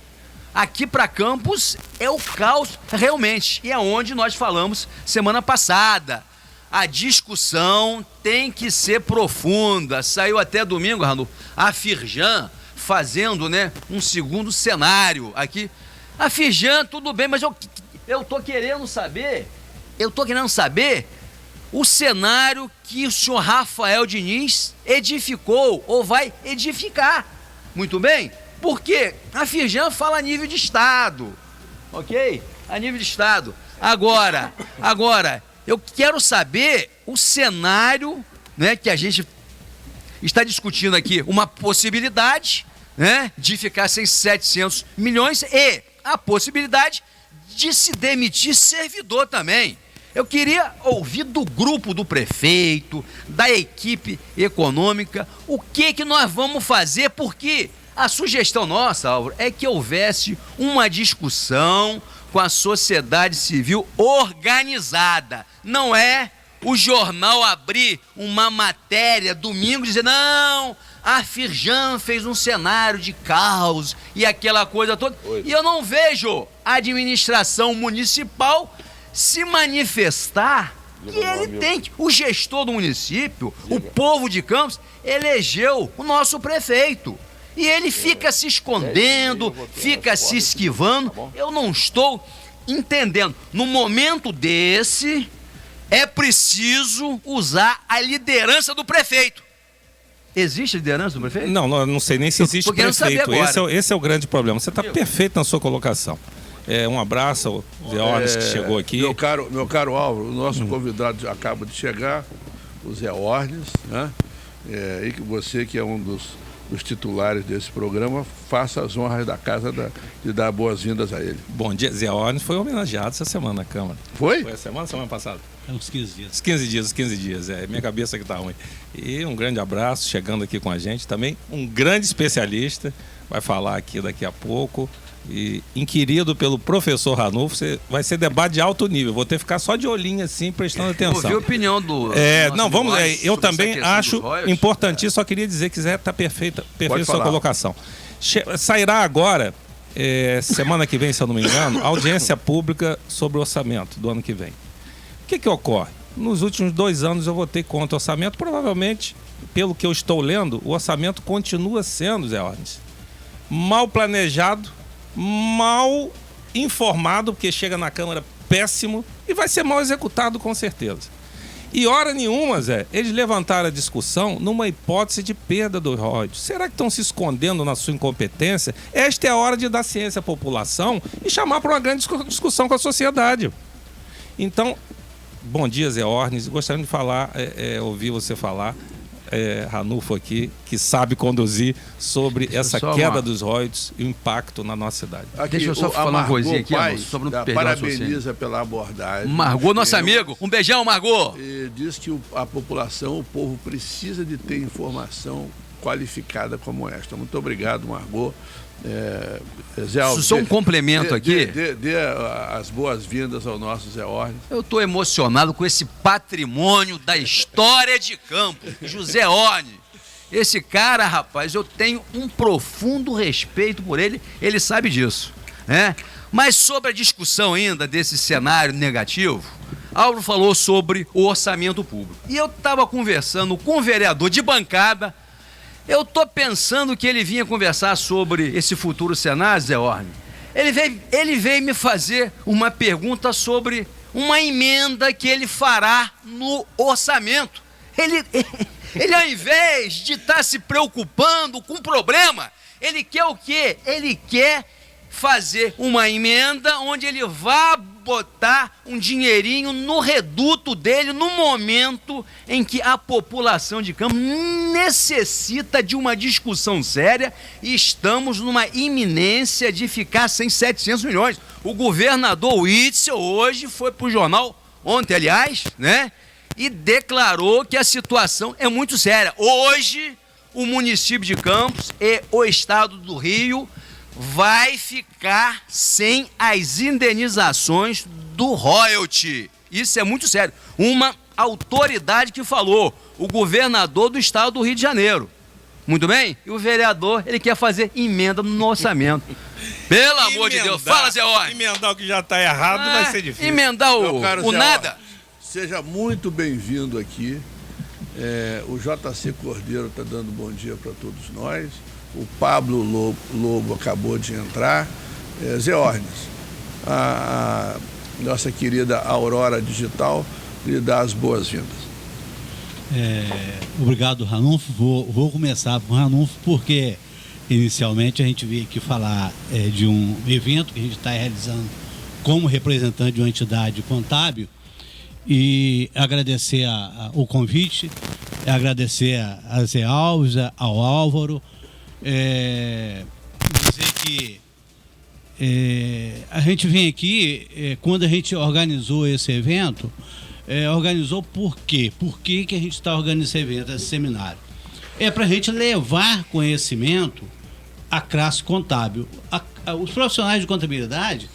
Aqui para Campos é o caos realmente. E é onde nós falamos semana passada. A discussão tem que ser profunda. Saiu até domingo, Ranulfo, a Firjan fazendo, né, um segundo cenário aqui. A Firjan, tudo bem, mas eu tô querendo saber o cenário que o senhor Rafael Diniz edificou ou vai edificar. Muito bem? Porque a Firjan fala a nível de Estado, ok? A nível de Estado. Agora, eu quero saber o cenário, né, que a gente está discutindo aqui, uma possibilidade, né, de ficar sem 700 milhões e a possibilidade de se demitir servidor também. Eu queria ouvir do grupo do prefeito, da equipe econômica, o que nós vamos fazer, porque a sugestão nossa, Álvaro, é que houvesse uma discussão com a sociedade civil organizada. Não é o jornal abrir uma matéria domingo e dizer, não, a Firjan fez um cenário de caos e aquela coisa toda. E eu não vejo a administração municipal se manifestar que ele tem. O gestor do município, o povo de Campos, elegeu o nosso prefeito. E ele fica se escondendo, fica se esquivando. Eu não estou entendendo. No momento desse, é preciso usar a liderança do prefeito. Existe liderança do prefeito? Não sei nem se existe prefeito. Esse é o grande problema. Você está perfeito na sua colocação. Um abraço ao Zé Ornes, que chegou aqui. Meu caro Álvaro, o nosso convidado acaba de chegar, o Zé Ornes, né? E que você, que é um dos titulares desse programa, faça as honras da casa de dar boas-vindas a ele. Bom dia. Zé Ornes foi homenageado essa semana na Câmara. Foi? Foi a semana passada? Uns 15 dias. Uns 15 dias, minha cabeça que tá ruim. E um grande abraço, chegando aqui com a gente também, um grande especialista, vai falar aqui daqui a pouco, e inquirido pelo professor Ranulfo, vai ser debate de alto nível, vou ter que ficar só de olhinho assim, prestando atenção. Ouvi a opinião do... eu também acho importantíssimo, só queria dizer que Zé está perfeita sua colocação. Sairá agora, semana que vem, se eu não me engano, audiência pública sobre o orçamento do ano que vem. O que ocorre? Nos últimos 2 anos eu votei contra o orçamento, provavelmente, pelo que eu estou lendo, o orçamento continua sendo, Zé Ornes, mal planejado, mal informado, porque chega na Câmara péssimo e vai ser mal executado com certeza. E hora nenhuma, Zé, eles levantaram a discussão numa hipótese de perda dos royalties. Será que estão se escondendo na sua incompetência? Esta é a hora de dar ciência à população e chamar para uma grande discussão com a sociedade. Então, bom dia, Zé Ornes. Gostaria de falar, ouvir você falar, Ranulfo aqui, que sabe conduzir sobre essa queda dos royalties e o impacto na nossa cidade. Aqui, deixa eu só falar uma coisinha aqui, sobre não perder parabeniza pela abordagem. Margot, nosso amigo. Um beijão, Margot. E diz que a população, o povo precisa de ter informação qualificada como esta. Muito obrigado, Margot. Zé Alves, só um complemento aqui. Dê as boas-vindas ao nosso Zé Ornes. Eu estou emocionado com esse patrimônio da história de Campos, José Ornes. Esse cara, rapaz, eu tenho um profundo respeito por ele, ele sabe disso, né? Mas sobre a discussão ainda desse cenário negativo, Álvaro falou sobre o orçamento público. E eu estava conversando com o vereador de bancada. Eu estou pensando que ele vinha conversar sobre esse futuro cenário, Zé Ornes. Ele veio me fazer uma pergunta sobre uma emenda que ele fará no orçamento. Ele ao invés de estar se preocupando com o problema, ele quer o quê? Ele quer fazer uma emenda onde ele vá botar um dinheirinho no reduto dele no momento em que a população de Campos necessita de uma discussão séria e estamos numa iminência de ficar sem 700 milhões. O governador Witzel hoje foi para o jornal, ontem aliás, né? E declarou que a situação é muito séria. Hoje, o município de Campos e o estado do Rio vai ficar sem as indenizações do royalty. Isso é muito sério. Uma autoridade que falou, o governador do estado do Rio de Janeiro. Muito bem? E o vereador, ele quer fazer emenda no orçamento. Pelo amor de Deus, fala, Zé Ornes. Emendar o que já está errado vai ser difícil. Emendar o nada. Seja muito bem-vindo aqui. O JC Cordeiro está dando bom dia para todos nós. O Pablo Lobo acabou de entrar. Zé Ornes, a nossa querida Aurora Digital, lhe dá as boas-vindas. Obrigado, Ranulfo. Vou começar com o Ranulfo, porque Inicialmente a gente veio aqui falar de um evento que a gente está realizando como representante de uma entidade contábil e agradecer o convite, agradecer a Zé Alves, ao Álvaro, dizer que a gente vem aqui, quando a gente organizou esse evento, organizou por quê? Por que a gente está organizando esse evento, esse seminário? É para a gente levar conhecimento à classe contábil. Os profissionais de contabilidade,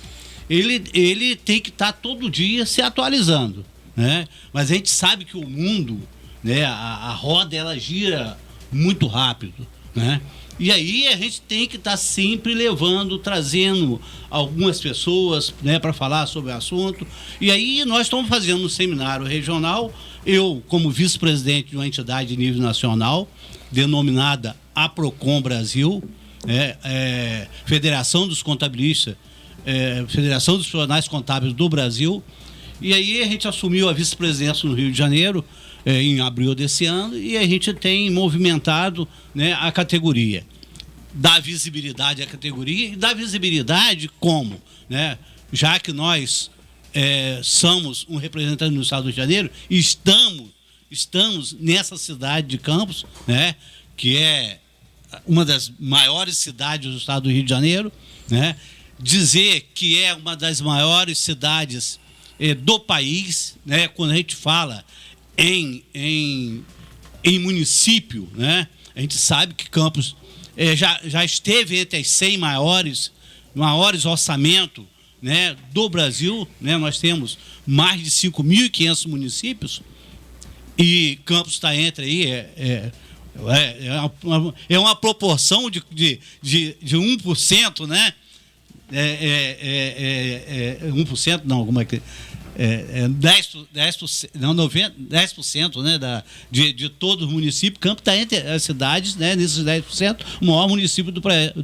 ele tem que estar todo dia se atualizando, né? Mas a gente sabe que o mundo, né, a roda, ela gira muito rápido, né? E aí a gente tem que estar sempre trazendo algumas pessoas, né, para falar sobre o assunto. E aí nós estamos fazendo um seminário regional, eu como vice-presidente de uma entidade de nível nacional, denominada APROCON Brasil, Federação dos Contabilistas, Federação dos Profissionais Contábeis do Brasil. E aí a gente assumiu a vice-presidência no Rio de Janeiro, em abril desse ano, e a gente tem movimentado, né, a categoria. Dá visibilidade à categoria, e dá visibilidade como? Né? Já que nós somos um representante no Estado do Rio de Janeiro, e estamos nessa cidade de Campos, né, que é uma das maiores cidades do Estado do Rio de Janeiro, né? Dizer que é uma das maiores cidades do país, né? Quando a gente fala em município, né? A gente sabe que Campos já esteve entre as 100 maiores orçamentos, né, do Brasil, né? Nós temos mais de 5.500 municípios e Campos está entre aí, é uma proporção de 1%, né? 1%, não, como é que... 10%, né, de todos os municípios. Campos está entre as cidades, né, nesses 10%, o maior município do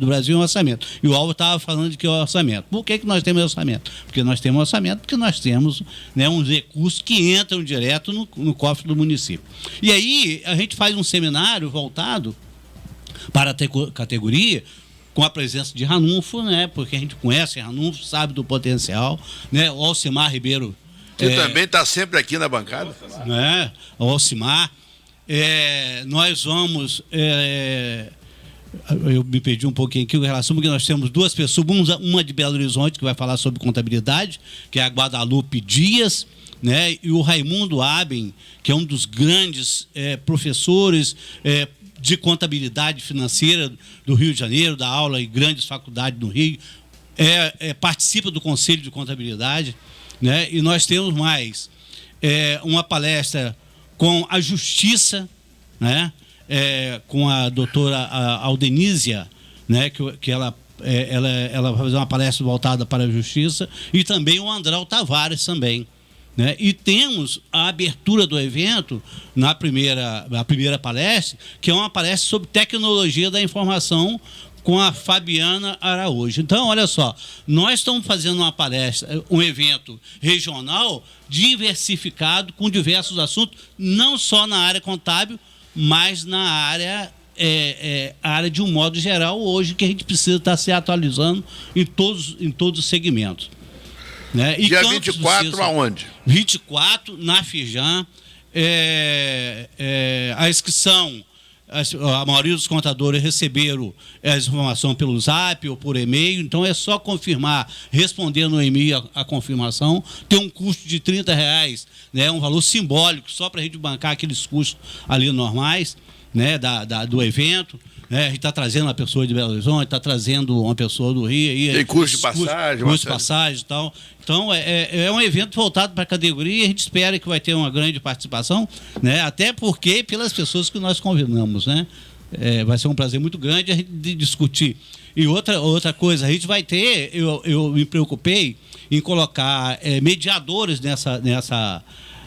Brasil em orçamento. E o Álvaro estava falando de que é o orçamento. Por que nós temos orçamento? Porque nós temos orçamento, porque nós temos, né, uns recursos que entram direto no cofre do município. E aí a gente faz um seminário voltado para a categoria, com a presença de Ranulfo, né, porque a gente conhece Ranulfo, sabe do potencial, né, o Alcimar Ribeiro, que também está sempre aqui na bancada. Né, o Alcimar. Nós vamos... eu me perdi um pouquinho aqui em relação, porque nós temos duas pessoas, uma de Belo Horizonte, que vai falar sobre contabilidade, que é a Guadalupe Dias, né, e o Raimundo Aben, que é um dos grandes professores de contabilidade financeira do Rio de Janeiro, dá aula em grandes faculdades no Rio, participa do Conselho de Contabilidade, né? E nós temos mais uma palestra com a Justiça, né? Com a doutora Aldenísia, né? Que ela vai fazer uma palestra voltada para a Justiça, e também o Andral Tavares também, né? E temos a abertura do evento na primeira palestra, que é uma palestra sobre tecnologia da informação com a Fabiana Araújo. Então, olha só, nós estamos fazendo uma palestra, um evento regional diversificado com diversos assuntos, não só na área contábil, mas na área de um modo geral hoje, que a gente precisa estar se atualizando em todos os segmentos. Né? E dia 24 aonde? 24 na Firjan. A inscrição, a maioria dos contadores receberam as informações pelo Zap ou por e-mail, então é só confirmar, responder no e-mail a confirmação. Tem um custo de R$30, né? Um valor simbólico, só para a gente bancar aqueles custos ali normais, né? do evento. A gente está trazendo uma pessoa de Belo Horizonte, está trazendo uma pessoa do Rio. Tem custo de passagem. Custo de passagem e tal. Então, é um evento voltado para a categoria, e a gente espera que vai ter uma grande participação, né? Até porque pelas pessoas que nós convidamos, né? Vai ser um prazer muito grande a gente discutir. E outra coisa, a gente vai ter, eu me preocupei em colocar mediadores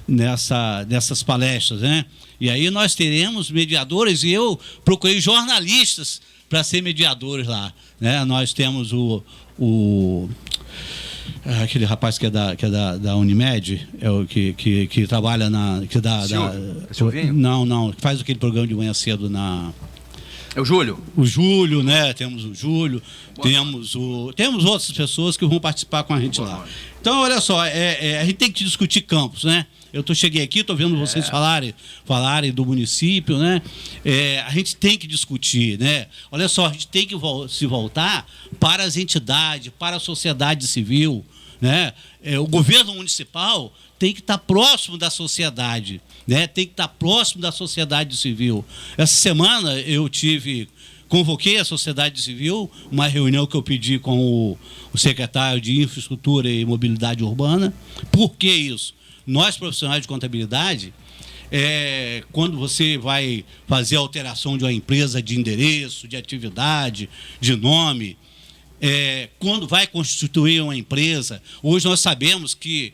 nessas palestras, né? E aí nós teremos mediadores, e eu procurei jornalistas para ser mediadores lá, né? Nós temos aquele rapaz que é da Unimed, que trabalha na... Que dá, Silvinho? Não, que faz aquele programa de manhã cedo É o Júlio? O Júlio, né? Temos o Júlio, temos outras pessoas que vão participar com a gente lá. Então, olha só, a gente tem que discutir Campos, né? Cheguei aqui, estou vendo vocês falarem do município, né? A gente tem que discutir, né? Olha só, a gente tem que se voltar para as entidades, para a sociedade civil, né? O governo municipal tem que estar próximo da sociedade, né? Tem que estar próximo da sociedade civil. Essa semana convoquei a sociedade civil, uma reunião que eu pedi com o secretário de Infraestrutura e Mobilidade Urbana. Por que isso? Nós, profissionais de contabilidade, quando você vai fazer a alteração de uma empresa de endereço, de atividade, de nome, quando vai constituir uma empresa, hoje nós sabemos que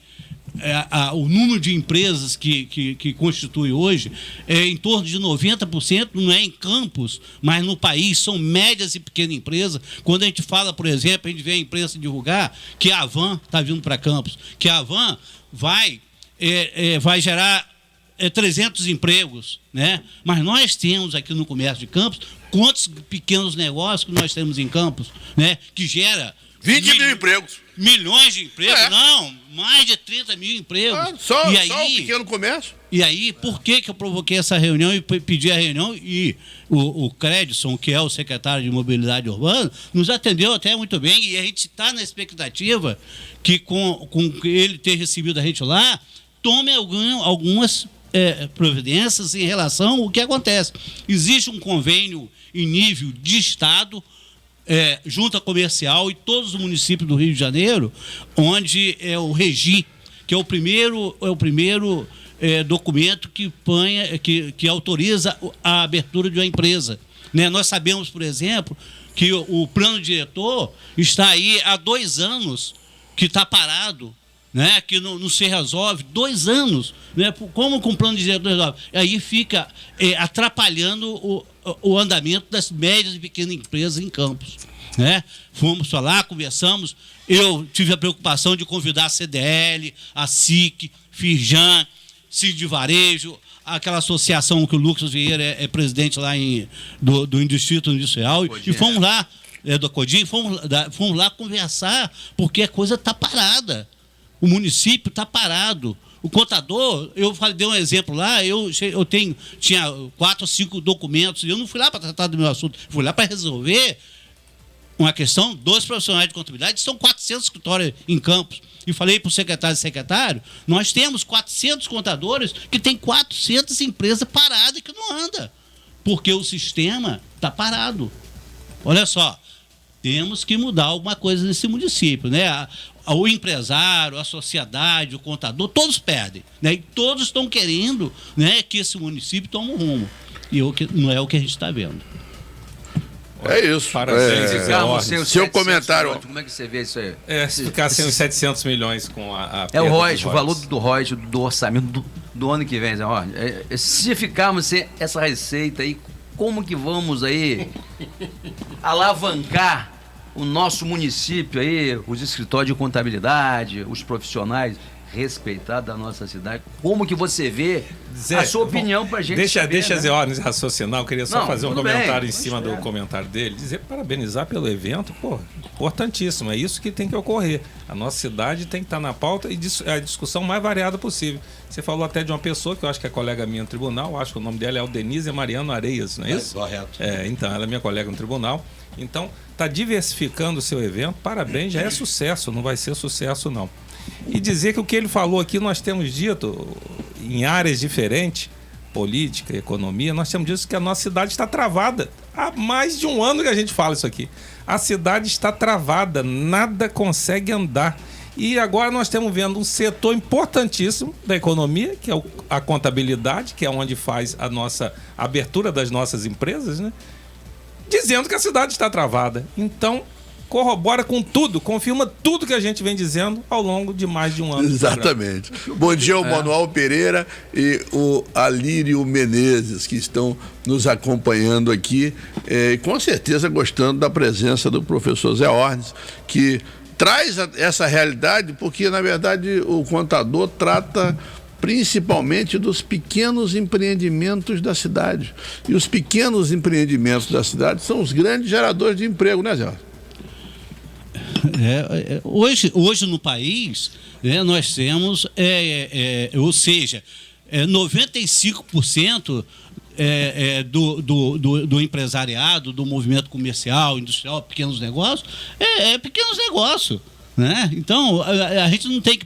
o número de empresas que constitui hoje é em torno de 90%, não é em Campos, mas no país, são médias e pequenas empresas. Quando a gente fala, por exemplo, a gente vê a imprensa divulgar que a Avan está vindo para Campos, que a Avan vai gerar 300 empregos, né? Mas nós temos aqui no comércio de Campos, quantos pequenos negócios que nós temos em Campos, né? Que gera 20 mil empregos. Milhões de empregos? Não, mais de 30 mil empregos. Só o pequeno comércio. E aí, por que eu provoquei essa reunião e pedi a reunião? E o Credson, que é o secretário de Mobilidade Urbana, nos atendeu até muito bem, e a gente está na expectativa que, com ele ter recebido a gente lá, tome algumas providências em relação ao que acontece. Existe um convênio em nível de Estado, junta comercial, e todos os municípios do Rio de Janeiro, onde é o REGI, que é o primeiro documento que autoriza a abertura de uma empresa, né? Nós sabemos, por exemplo, que o plano diretor está aí há 2 anos que está parado, né? Que não se resolve. 2 anos, né? Como com o plano diretor resolve? Aí fica atrapalhando o andamento das médias e pequenas empresas em Campos, né? Fomos lá, conversamos. Eu tive a preocupação de convidar a CDL, a SIC, Firjan, Cid de Varejo, aquela associação que o Lucas Vieira é presidente lá do Distrito Industrial. Codinha. E fomos lá, do Codinha, fomos lá conversar, porque a coisa está parada. O município está parado. O contador, dei um exemplo lá, tinha 4 ou 5 documentos, e eu não fui lá para tratar do meu assunto, fui lá para resolver uma questão dos profissionais de contabilidade. São 400 escritórios em Campos. E falei para o secretário, nós temos 400 contadores que tem 400 empresas paradas que não andam, porque o sistema está parado. Olha só, temos que mudar alguma coisa nesse município, né? O empresário, a sociedade, o contador, todos perdem, né? E todos estão querendo, né, que esse município tome um rumo. E não é o que a gente está vendo. É isso. Seu comentário. Como é que você vê isso aí? Se ficar sem os 700 milhões com a o ROIS, o valor do ROIS, do orçamento do ano que vem. Se ficarmos sem essa receita aí, como que vamos aí alavancar o nosso município aí, os escritórios de contabilidade, os profissionais respeitados da nossa cidade? Como que você vê a sua opinião pra gente? Deixa Zé Ornes raciocinar. Eu queria só fazer um comentário em cima do comentário dele. Parabenizar pelo evento, importantíssimo. É isso que tem que ocorrer. A nossa cidade tem que estar na pauta e a discussão mais variada possível. Você falou até de uma pessoa que eu acho que é colega minha no tribunal, acho que o nome dela é Denise Mariano Areias, não é isso? Correto. Então, ela é minha colega no tribunal. Então, está diversificando o seu evento, parabéns, já é sucesso, não vai ser sucesso não. E dizer que o que ele falou aqui, nós temos dito, em áreas diferentes, política, economia, nós temos dito que a nossa cidade está travada. Há mais de 1 ano que a gente fala isso aqui. A cidade está travada, nada consegue andar. E agora nós estamos vendo um setor importantíssimo da economia, que é a contabilidade, que é onde faz a nossa abertura das nossas empresas, né? Dizendo que a cidade está travada. Então, corrobora com tudo, confirma tudo que a gente vem dizendo ao longo de mais de 1 ano. Exatamente. Bom dia ao Manuel Pereira e o Alírio Menezes, que estão nos acompanhando aqui, com certeza gostando da presença do professor Zé Ornes, que traz essa realidade, porque, na verdade, o contador trata principalmente dos pequenos empreendimentos da cidade. E os pequenos empreendimentos da cidade são os grandes geradores de emprego, né, Zé? Hoje no país, né, nós temos, ou seja, 95% do empresariado, do movimento comercial, industrial, pequenos negócios, pequenos negócios. Né? Então, a gente não tem que...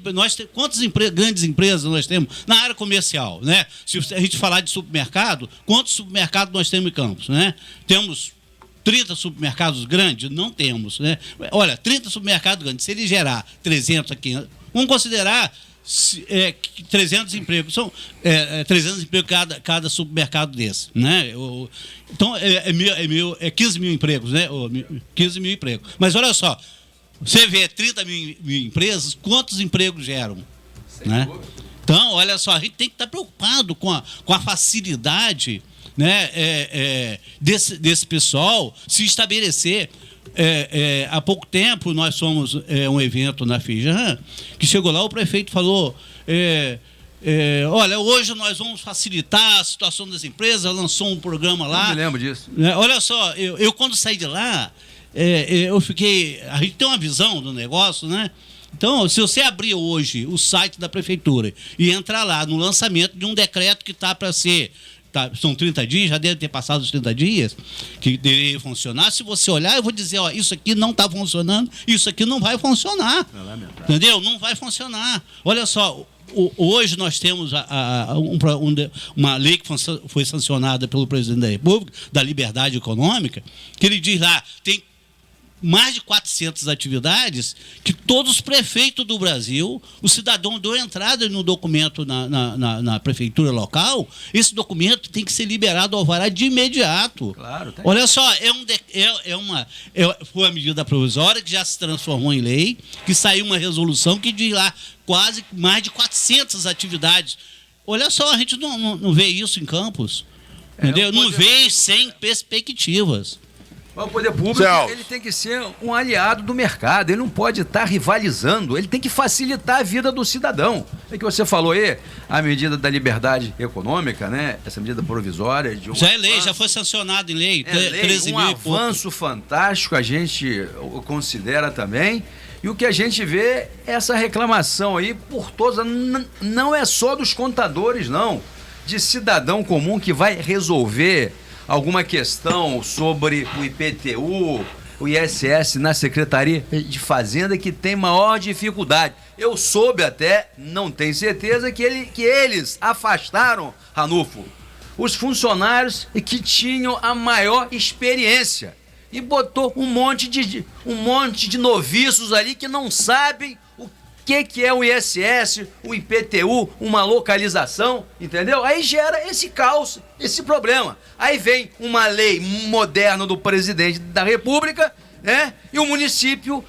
Quantas grandes empresas nós temos na área comercial? Né? Se a gente falar de supermercado, quantos supermercados nós temos em Campos? Né? Temos 30 supermercados grandes? Não temos. Né? Olha, 30 supermercados grandes, se ele gerar 300 aqui, vamos considerar 300 empregos. São 300 empregos cada supermercado desse. Né? Então, é 15 mil empregos, né? 15 mil empregos. Mas olha só, você vê 30 mil empresas, quantos empregos geram? Né? Então, olha só, a gente tem que estar preocupado com a facilidade, né, desse pessoal se estabelecer. Há pouco tempo nós fomos um evento na Fijan, que chegou lá, o prefeito falou: olha, hoje nós vamos facilitar a situação das empresas, lançou um programa lá. Eu me lembro disso. Olha só, eu quando saí de lá, eu fiquei... A gente tem uma visão do negócio, né? Então, se você abrir hoje o site da prefeitura e entrar lá no lançamento de um decreto que está para ser... são 30 dias, já deve ter passado os 30 dias, que deveria funcionar. Se você olhar, eu vou dizer, ó, isso aqui não está funcionando, isso aqui não vai funcionar. Entendeu? Não vai funcionar. Olha só, hoje nós temos uma lei que foi sancionada pelo presidente da República, da liberdade econômica, que ele diz lá, tem mais de 400 atividades que todos os prefeitos do Brasil, o cidadão deu entrada no documento na prefeitura local, esse documento tem que ser liberado ao alvará de imediato. Claro, tá. Olha só, foi uma medida provisória que já se transformou em lei, que saiu uma resolução que diz lá quase mais de 400 atividades. Olha só, a gente não vê isso em Campos, entendeu? Não vê sem perspectivas. O poder público, ele tem que ser um aliado do mercado, ele não pode estar rivalizando, ele tem que facilitar a vida do cidadão. É que você falou aí, a medida da liberdade econômica, né? Essa medida provisória de já é lei, já foi sancionado em lei, 13 mil e pouco. Um avanço fantástico, a gente considera também. E o que a gente vê é essa reclamação aí por todos, não é só dos contadores, não, de cidadão comum que vai resolver alguma questão sobre o IPTU, o ISS na Secretaria de Fazenda que tem maior dificuldade. Eu soube até, não tenho certeza, que eles afastaram, Ranulfo, os funcionários que tinham a maior experiência e botou um monte de noviços ali que não sabem o que é o ISS, o IPTU, uma localização, entendeu? Aí gera esse caos, esse problema. Aí vem uma lei moderna do presidente da República, né? E o município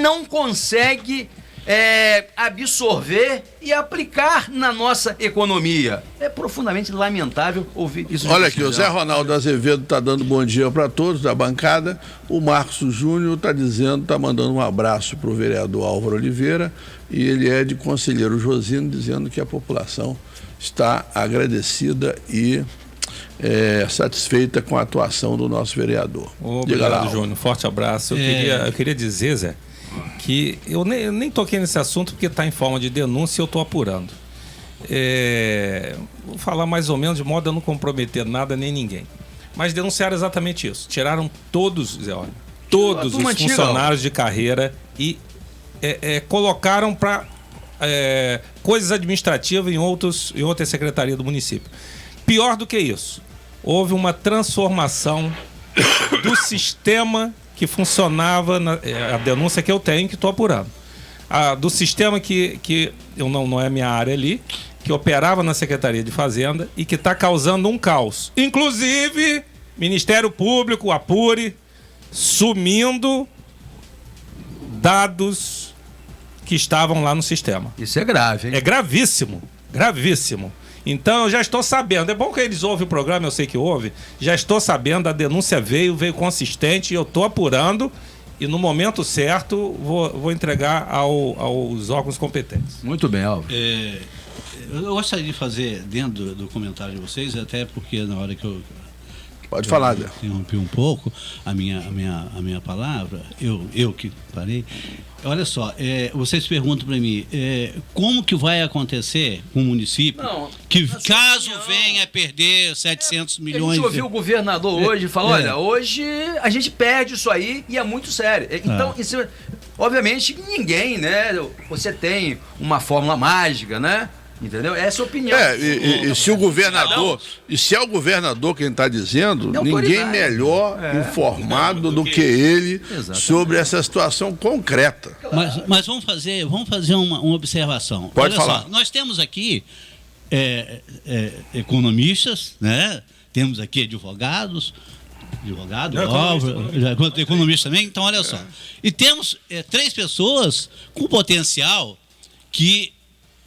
não consegue absorver e aplicar na nossa economia. É profundamente lamentável ouvir isso. Olha aqui, o Zé Ronaldo Azevedo está dando bom dia para todos da bancada. O Marcos Júnior está mandando um abraço para o vereador Álvaro Oliveira, e ele é de Conselheiro Josino, dizendo que a população está agradecida e satisfeita com a atuação do nosso vereador. Obrigado, Júnior. Forte abraço. Eu queria dizer, Zé, que eu nem toquei nesse assunto porque está em forma de denúncia e eu estou apurando. Vou falar mais ou menos de modo a não comprometer nada nem ninguém. Mas denunciaram exatamente isso. Tiraram todos, Zé, olha, todos os funcionários de carreira e colocaram para coisas administrativas em outras secretarias do município. Pior do que isso, houve uma transformação do sistema que funcionava, a denúncia que eu tenho, que estou apurando, do sistema que não é minha área ali, que operava na Secretaria de Fazenda e que está causando um caos. Inclusive, Ministério Público, apure, sumindo dados que estavam lá no sistema. Isso é grave, hein? É gravíssimo, gravíssimo. Então, eu já estou sabendo. É bom que eles ouvem o programa, eu sei que ouve. Já estou sabendo, a denúncia veio consistente, eu estou apurando e no momento certo vou entregar aos órgãos competentes. Muito bem, Alves. eu gostaria de fazer, dentro do comentário de vocês, até porque na hora que eu... Pode falar, Zé. Interrompi um pouco a minha palavra, eu que parei. Olha só, vocês perguntam para mim, como que vai acontecer com o município que, caso venha a perder 700 milhões... A gente ouviu o governador hoje falar, olha, hoje a gente perde isso aí e é muito sério. Então, isso, obviamente, ninguém, né? Você tem uma fórmula mágica, né? Entendeu? Essa é a opinião. E se o governador, e se é o governador quem está dizendo, ninguém melhor informado do que ele sobre essa situação concreta. Mas vamos fazer uma observação. Pode falar. Só, nós temos aqui economistas, né? Temos aqui advogados, economistas também. Então, olha só. E temos 3 pessoas com potencial que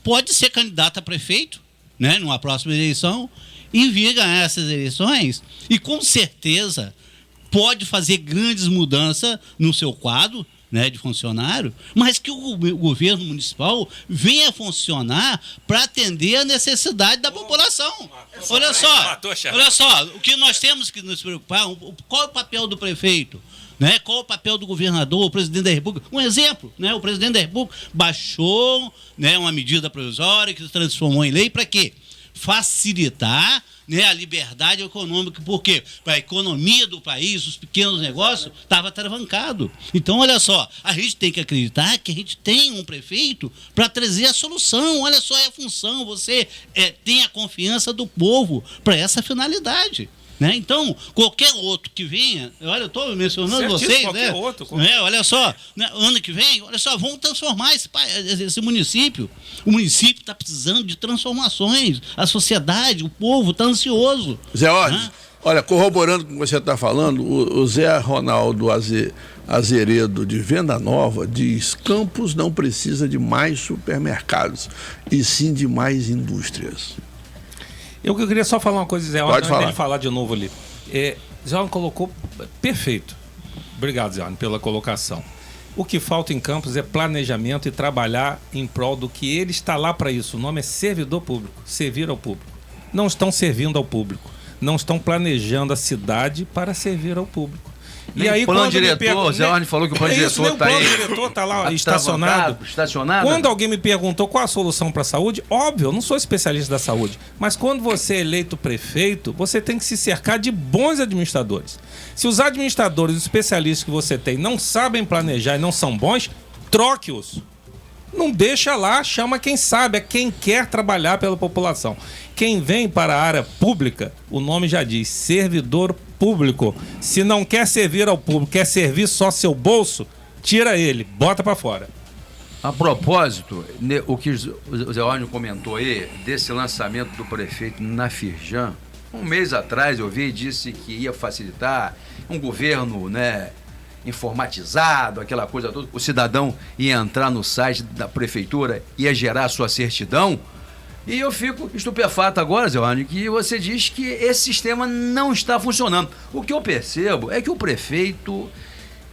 pode ser candidato a prefeito, né, numa próxima eleição, e vir ganhar essas eleições, e com certeza pode fazer grandes mudanças no seu quadro, né, de funcionário, mas que o governo municipal venha funcionar para atender a necessidade da população. Olha só, o que nós temos que nos preocupar, qual é o papel do prefeito? Né? Qual o papel do governador, o presidente da República? Um exemplo, né? O presidente da República baixou, né, uma medida provisória que se transformou em lei para quê? Facilitar, né, a liberdade econômica. Por quê? Para a economia do país, os pequenos negócios, estava travancado. Então, olha só, a gente tem que acreditar que a gente tem um prefeito para trazer a solução. Olha só, é a função, você tem a confiança do povo para essa finalidade. Né? Então, qualquer outro que venha, olha, eu estou mencionando vocês, né? Olha só, né? Ano que vem, olha só, vamos transformar esse município. O município está precisando de transformações, a sociedade, o povo está ansioso. Zé Ordes, olha, corroborando com o que você está falando, o Zé Ronaldo Azeredo de Venda Nova diz: Campos não precisa de mais supermercados, e sim de mais indústrias. Eu queria só falar uma coisa, Zé, antes dele falar de novo ali. Zé colocou perfeito. Obrigado, Zé, pela colocação. O que falta em Campos é planejamento e trabalhar em prol do que ele está lá para isso. O nome é servidor público, servir ao público. Não estão servindo ao público, não estão planejando a cidade para servir ao público. E aí, plano diretor, Zé Orne falou que o plano diretor está aí. O plano diretor está lá estacionado. Quando alguém me perguntou qual a solução para a saúde, óbvio, eu não sou especialista da saúde, mas quando você é eleito prefeito, você tem que se cercar de bons administradores. Se os administradores, os especialistas que você tem não sabem planejar e não são bons, troque-os. Não deixa lá, chama quem sabe, é quem quer trabalhar pela população. Quem vem para a área pública, o nome já diz, servidor público. Se não quer servir ao público, quer servir só seu bolso, tira ele, bota para fora. A propósito, o que o Zé Orne comentou aí, desse lançamento do prefeito na Firjan, um mês atrás eu vi e disse que ia facilitar um governo, né, informatizado, aquela coisa toda. O cidadão ia entrar no site da prefeitura, ia gerar a sua certidão. E eu fico estupefato agora, Zé Orne, que você diz que esse sistema não está funcionando. O que eu percebo é que o prefeito,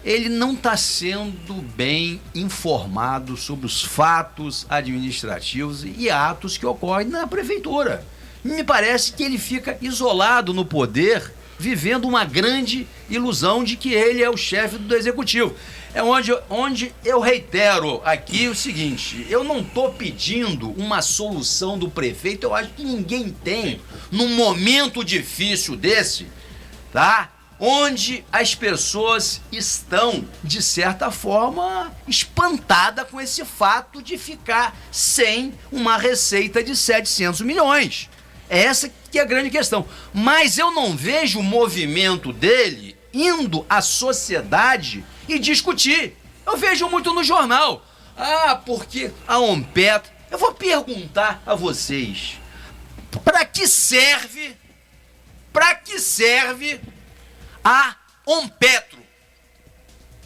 ele não está sendo bem informado sobre os fatos administrativos e atos que ocorrem na prefeitura. Me parece que ele fica isolado no poder, vivendo uma grande ilusão de que ele é o chefe do executivo. É onde eu reitero aqui o seguinte: eu não estou pedindo uma solução do prefeito, eu acho que ninguém tem, num momento difícil desse, tá? Onde as pessoas estão, de certa forma, espantadas com esse fato de ficar sem uma receita de 700 milhões. Essa que é a grande questão. Mas eu não vejo o movimento dele indo à sociedade e discutir. Eu vejo muito no jornal. Porque a Ompetro... Eu vou perguntar a vocês, para que serve a Ompetro?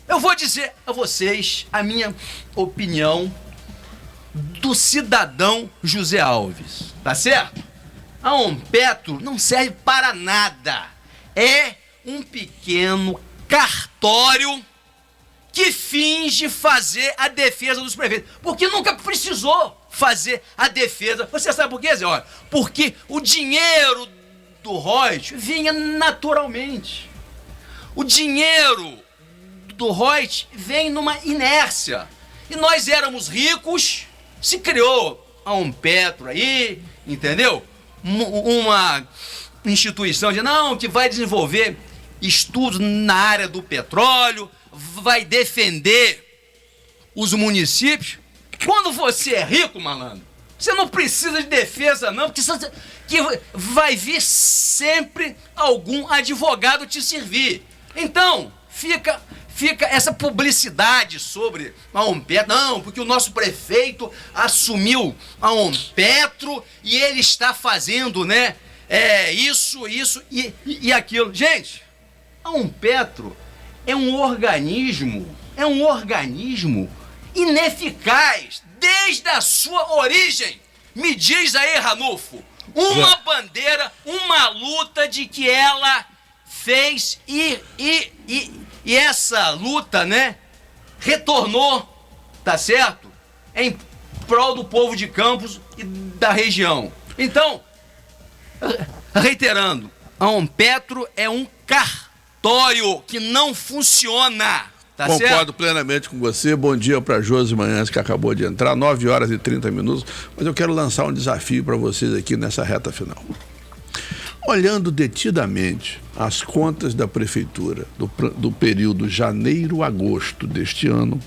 Eu vou dizer a vocês a minha opinião do cidadão José Alves, tá certo? A Ompetro não serve para nada. É um pequeno cartório que finge fazer a defesa dos prefeitos, porque nunca precisou fazer a defesa. Você sabe por quê, Zé? Olha, porque o dinheiro do Reut vinha naturalmente. O dinheiro do Reut vem numa inércia. E nós éramos ricos, se criou a Petro aí, entendeu? Uma instituição que vai desenvolver estudos na área do petróleo, vai defender os municípios. Quando você é rico, malandro, você não precisa de defesa, não, porque que vai vir sempre algum advogado te servir. Então, fica essa publicidade sobre a Petro. Não, porque o nosso prefeito assumiu a Petro e ele está fazendo, né, isso e aquilo. Gente, a Petro é um organismo ineficaz desde a sua origem. Me diz aí, Ranulfo, uma bandeira, uma luta de que ela fez e essa luta, né, retornou, tá certo? Em prol do povo de Campos e da região. Então, reiterando, a Petro é um cartório que não funciona. Tá Concordo certo? plenamente com você. Bom dia para Josi Manhãs, que acabou de entrar, 9h30. Mas eu quero lançar um desafio para vocês aqui nessa reta final. Olhando detidamente as contas da prefeitura do período janeiro-agosto deste ano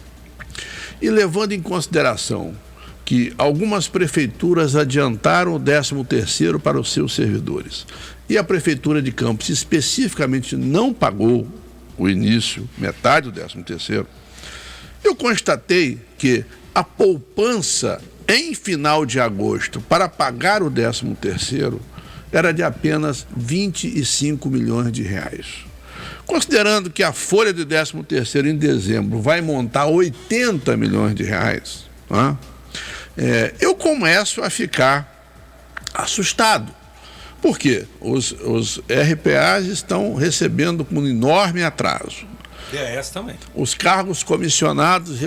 e levando em consideração que algumas prefeituras adiantaram o 13º para os seus servidores e a prefeitura de Campos especificamente não pagou o início, metade do 13º, eu constatei que a poupança em final de agosto para pagar o 13º era de apenas 25 milhões de reais. Considerando que a folha de 13º em dezembro vai montar 80 milhões de reais, né? Eu começo a ficar assustado. Por quê? Os RPAs estão recebendo com um enorme atraso. PAS também. Os cargos comissionados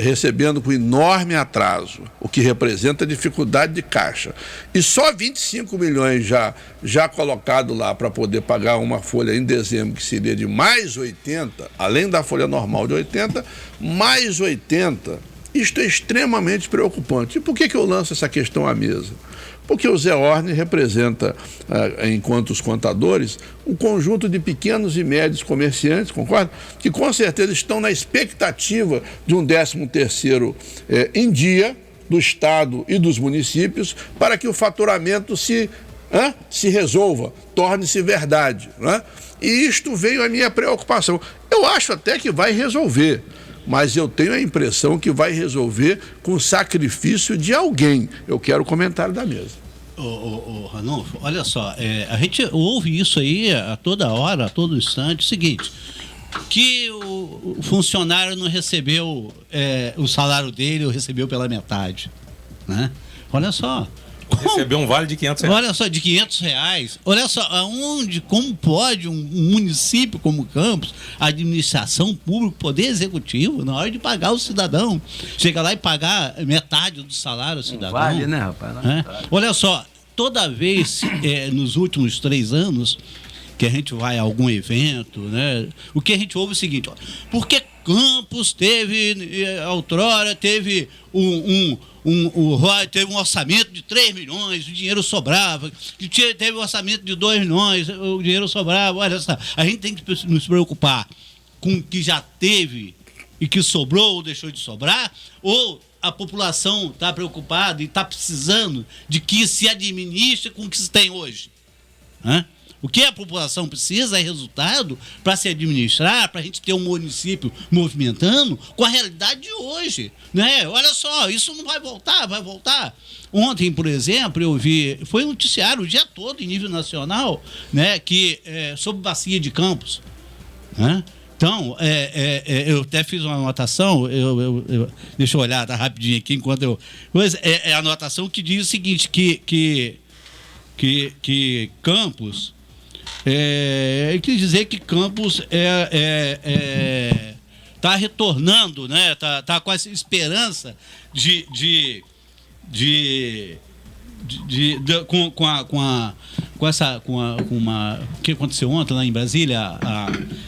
recebendo com enorme atraso, o que representa dificuldade de caixa. E só 25 milhões já colocado lá para poder pagar uma folha em dezembro, que seria de mais 80, além da folha normal de 80, mais 80. Isto é extremamente preocupante. E por que eu lanço essa questão à mesa? Porque o Zé Orne representa, enquanto os contadores, um conjunto de pequenos e médios comerciantes, concorda? Que com certeza estão na expectativa de um 13º em dia do Estado e dos municípios para que o faturamento se resolva, torne-se verdade, né? E isto veio a minha preocupação. Eu acho até que vai resolver, mas eu tenho a impressão que vai resolver com sacrifício de alguém. Eu quero o comentário da mesa. Ranulfo, olha só, a gente ouve isso aí a toda hora, a todo instante, o seguinte, que o funcionário não recebeu o salário dele, ou recebeu pela metade, né? Olha só. Recebeu um vale de R$500. Olha só, de R$500. Olha só, como pode um município como Campos, a administração pública, poder executivo, na hora de pagar o cidadão, chega lá e pagar metade do salário do cidadão. Vale, né, rapaz? Olha só, toda vez, nos últimos 3 anos, que a gente vai a algum evento, né, o que a gente ouve é o seguinte, ó, porque Campos outrora teve teve um orçamento de 3 milhões, o dinheiro sobrava, teve um orçamento de 2 milhões, o dinheiro sobrava. Olha só, a gente tem que nos preocupar com o que já teve e que sobrou ou deixou de sobrar, ou a população está preocupada e está precisando de que se administre com o que se tem hoje, né? O que a população precisa é resultado para se administrar, para a gente ter um município movimentando com a realidade de hoje, né? Olha só, isso não vai voltar, vai voltar. Ontem, por exemplo, eu vi, foi um noticiário o dia todo em nível nacional, né, sobre bacia de Campos, né? Então, eu até fiz uma anotação, deixa eu olhar tá, rapidinho aqui enquanto eu... É a anotação que diz o seguinte, que Campos... quer dizer que Campos retornando, né? Tá com essa esperança o que aconteceu ontem lá em Brasília?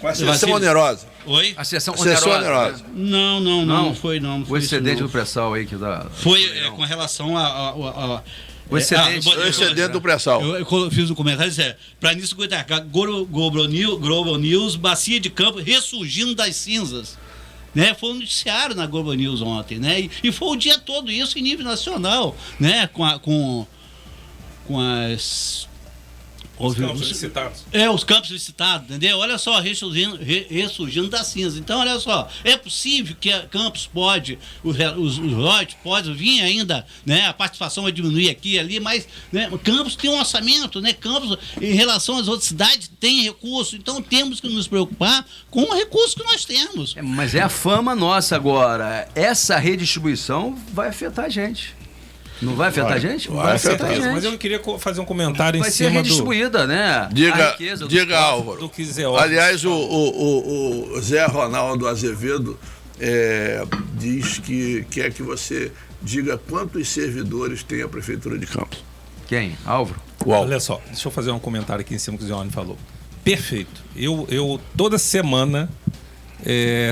Com a sessão onerosa. Oi? A sessão onerosa. Não foi não. O excedente do pré-sal aí que dá. Foi com relação a o excedente do pré-sal. Eu fiz um comentário, para nisso Globo News, bacia de campo ressurgindo das cinzas. Né? Foi um noticiário na Globo News ontem, né? E foi o dia todo isso em nível nacional, né? Com as... Os campos licitados. Os campos licitados, entendeu? Olha só, ressurgindo da cinza. Então, olha só, é possível que a Campos os royalties podem vir ainda, né? A participação vai diminuir aqui e ali, mas né? Campos tem um orçamento, né? Campos, em relação às outras cidades, tem recurso. Então, temos que nos preocupar com o recurso que nós temos. Mas é a fama nossa agora. Essa redistribuição vai afetar a gente. Não vai afetar a gente? Vai afetar a gente. Mas eu queria fazer um comentário vai em cima do... Vai ser redistribuída, né? Diga Álvaro. Do que Zé Aliás, o Zé Ronaldo Azevedo diz que quer que você diga quantos servidores tem a Prefeitura de Campos. Quem? Álvaro? Olha só, deixa eu fazer um comentário aqui em cima do que o Zé Ronaldo falou. Perfeito. Eu toda semana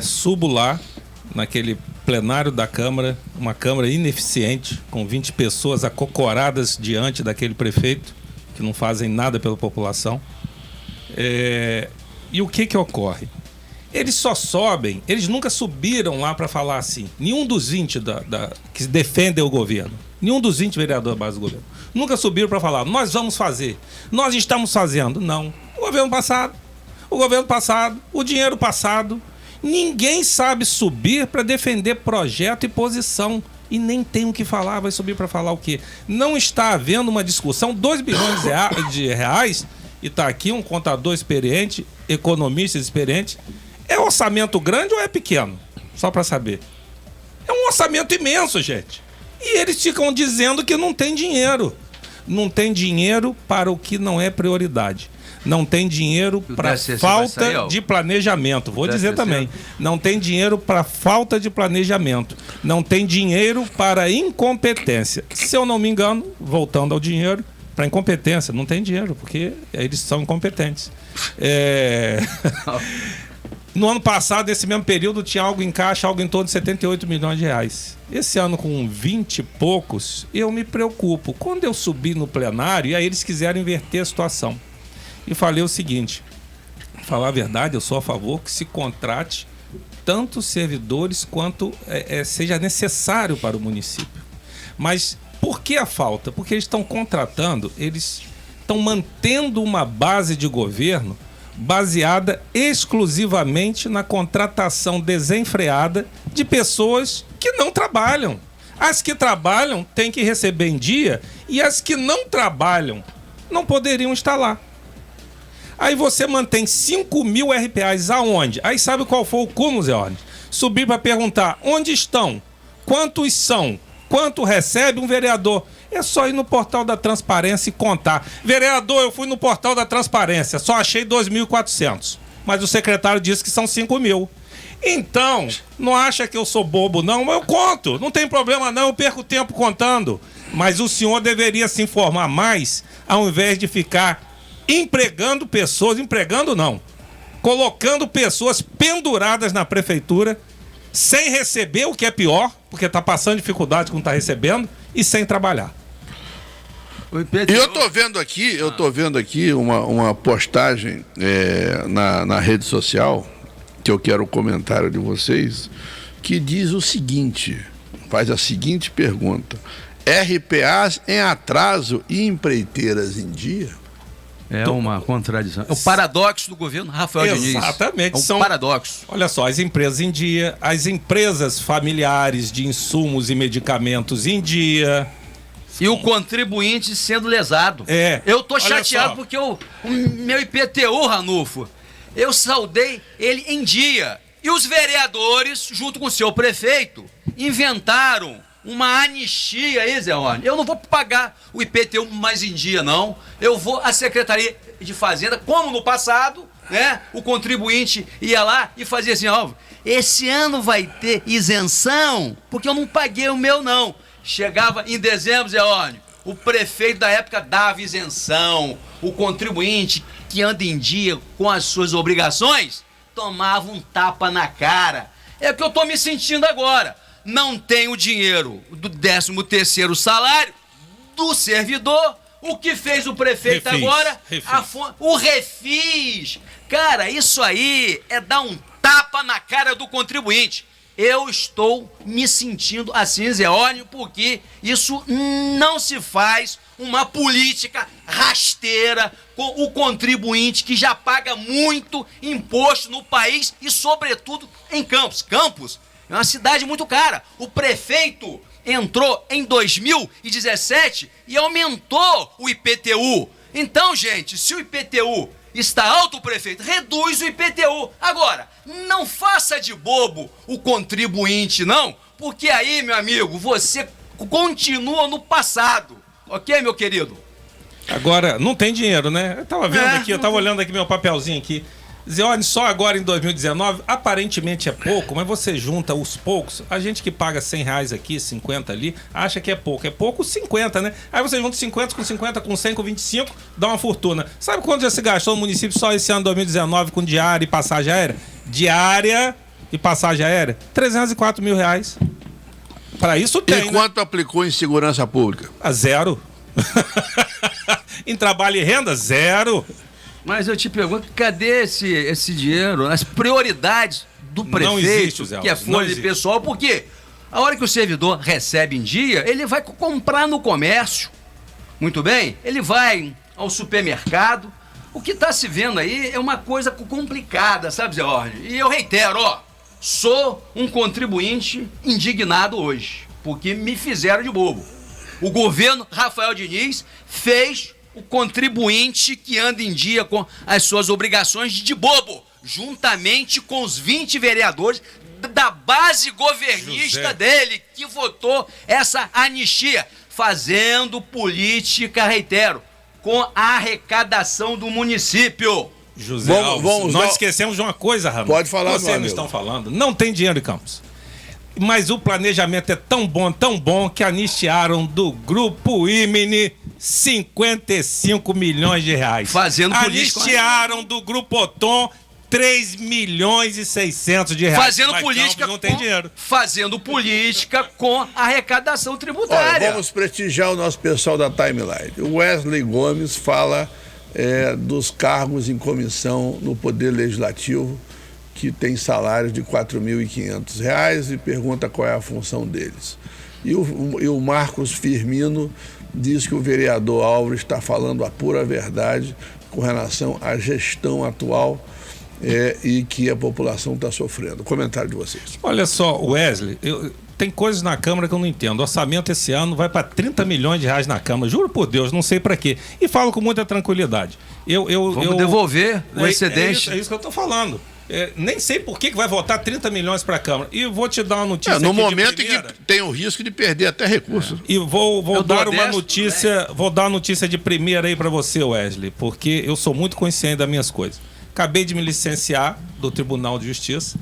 subo lá naquele plenário da Câmara, uma Câmara ineficiente, com 20 pessoas acocoradas diante daquele prefeito, que não fazem nada pela população. E o que ocorre? Eles só sobem, eles nunca subiram lá para falar assim. Nenhum dos 20 que defendem o governo, nenhum dos 20 vereadores da base do governo, nunca subiram para falar, nós vamos fazer, nós estamos fazendo. Não. O governo passado, o dinheiro passado. Ninguém sabe subir para defender projeto e posição. E nem tem o que falar. Vai subir para falar o quê? Não está havendo uma discussão. 2 bilhões de reais, e está aqui um contador experiente, economista experiente. É orçamento grande ou é pequeno? Só para saber. É um orçamento imenso, gente. E eles ficam dizendo que não tem dinheiro. Não tem dinheiro para o que não é prioridade. Não tem dinheiro para falta de planejamento. Vou dizer também. Não tem dinheiro para falta de planejamento. Não tem dinheiro para incompetência. Se eu não me engano, voltando ao dinheiro, para incompetência, não tem dinheiro, porque eles são incompetentes. No ano passado, nesse mesmo período, tinha algo em caixa, algo em torno de 78 milhões de reais. Esse ano, com 20 e poucos, eu me preocupo. Quando eu subi no plenário, e aí eles quiseram inverter a situação. E falei o seguinte, falar a verdade, eu sou a favor que se contrate tanto servidores quanto seja necessário para o município. Mas por que a falta? Porque eles estão contratando, eles estão mantendo uma base de governo baseada exclusivamente na contratação desenfreada de pessoas que não trabalham. As que trabalham têm que receber em dia e as que não trabalham não poderiam estar lá. Aí você mantém 5 mil RPAs aonde? Aí sabe qual foi o cúmulo, Zé Ornes? Subir para perguntar onde estão, quantos são, quanto recebe um vereador. É só ir no portal da transparência e contar. Vereador, eu fui no portal da transparência, só achei 2.400. Mas o secretário disse que são 5 mil. Então, não acha que eu sou bobo, não? Eu conto, não tem problema não, eu perco tempo contando. Mas o senhor deveria se informar mais, ao invés de ficar empregando pessoas, colocando pessoas penduradas na prefeitura, sem receber, o que é pior, porque está passando dificuldade com não está recebendo, e sem trabalhar. E eu tô vendo aqui uma postagem na rede social, que eu quero o comentário de vocês, que diz o seguinte, faz a seguinte pergunta: RPAs em atraso e empreiteiras em dia? É uma contradição. É o paradoxo do governo Rafael Diniz. Exatamente. É um paradoxo. Olha só, as empresas em dia, as empresas familiares de insumos e medicamentos em dia. E o contribuinte sendo lesado. Eu tô chateado porque o meu IPTU, Ranulfo, eu saldei ele em dia. E os vereadores, junto com o seu prefeito, inventaram uma anistia aí, Zé Orne. Eu não vou pagar o IPTU mais em dia, não. Eu vou à Secretaria de Fazenda, como no passado, né? O contribuinte ia lá e fazia assim, ó, esse ano vai ter isenção, porque eu não paguei o meu, não. Chegava em dezembro, Zé Orne, o prefeito da época dava isenção, o contribuinte que anda em dia com as suas obrigações tomava um tapa na cara. É o que eu tô me sentindo agora. Não tenho dinheiro do 13º salário do servidor. O que fez o prefeito agora? O refis. Cara, isso aí é dar um tapa na cara do contribuinte. Eu estou me sentindo assim, Zé Orne, porque isso não se faz uma política rasteira com o contribuinte que já paga muito imposto no país e, sobretudo, em Campos. Campos é uma cidade muito cara. O prefeito entrou em 2017 e aumentou o IPTU. Então, gente, se o IPTU está alto, prefeito, reduz o IPTU. Agora, não faça de bobo o contribuinte, não, porque aí, meu amigo, você continua no passado. Ok, meu querido? Agora, não tem dinheiro, né? Eu tava vendo aqui, eu tava olhando aqui meu papelzinho aqui. Zé Orne, só agora em 2019, aparentemente é pouco, mas você junta os poucos, a gente que paga R$100 aqui, 50 ali, acha que é pouco 50, né? Aí você junta 50 com 50, com 100, com 25, dá uma fortuna. Sabe quanto já se gastou no município só esse ano 2019 com diária e passagem aérea? Diária e passagem aérea? R$304 mil. Para isso tem, e quanto aplicou em segurança pública? Zero. Em trabalho e renda, zero. Mas eu te pergunto, cadê esse dinheiro? As prioridades do prefeito, não existe, Zé, que é folha de pessoal, porque a hora que o servidor recebe em dia, ele vai comprar no comércio, muito bem? Ele vai ao supermercado. O que está se vendo aí é uma coisa complicada, sabe, Zé Orne? E eu reitero, sou um contribuinte indignado hoje, porque me fizeram de bobo. O governo Rafael Diniz fez o contribuinte que anda em dia com as suas obrigações de bobo, juntamente com os 20 vereadores da base governista dele, que votou essa anistia, fazendo política, reitero, com a arrecadação do município. José Alves, nós esquecemos de uma coisa, Ramon. Pode falar, vocês não estão falando. Não tem dinheiro em Campos. Mas o planejamento é tão bom, que anistiaram do Grupo Imine 55 milhões de reais. Fazendo política. Anistiaram do Grupo Otom 3 milhões e 600 de reais. Fazendo política. Não tem dinheiro. Fazendo política com arrecadação tributária. Olha, vamos prestigiar o nosso pessoal da Timeline. O Wesley Gomes fala dos cargos em comissão no Poder Legislativo, que tem salários de R$ 4.500 e pergunta qual é a função deles. E o Marcos Firmino diz que o vereador Álvaro está falando a pura verdade com relação à gestão atual e que a população está sofrendo. Comentário de vocês. Olha só, Wesley, tem coisas na Câmara que eu não entendo. O orçamento esse ano vai para 30 milhões de reais na Câmara. Juro por Deus, não sei para quê. E falo com muita tranquilidade. Vamos devolver o excedente. É isso que eu estou falando. Nem sei por que vai votar 30 milhões para a Câmara. E vou te dar uma notícia no momento em que tem o risco de perder até recursos. E vou dar uma notícia, vou dar uma notícia de primeira aí para você, Wesley, porque eu sou muito consciente das minhas coisas. Acabei de me licenciar do Tribunal de Justiça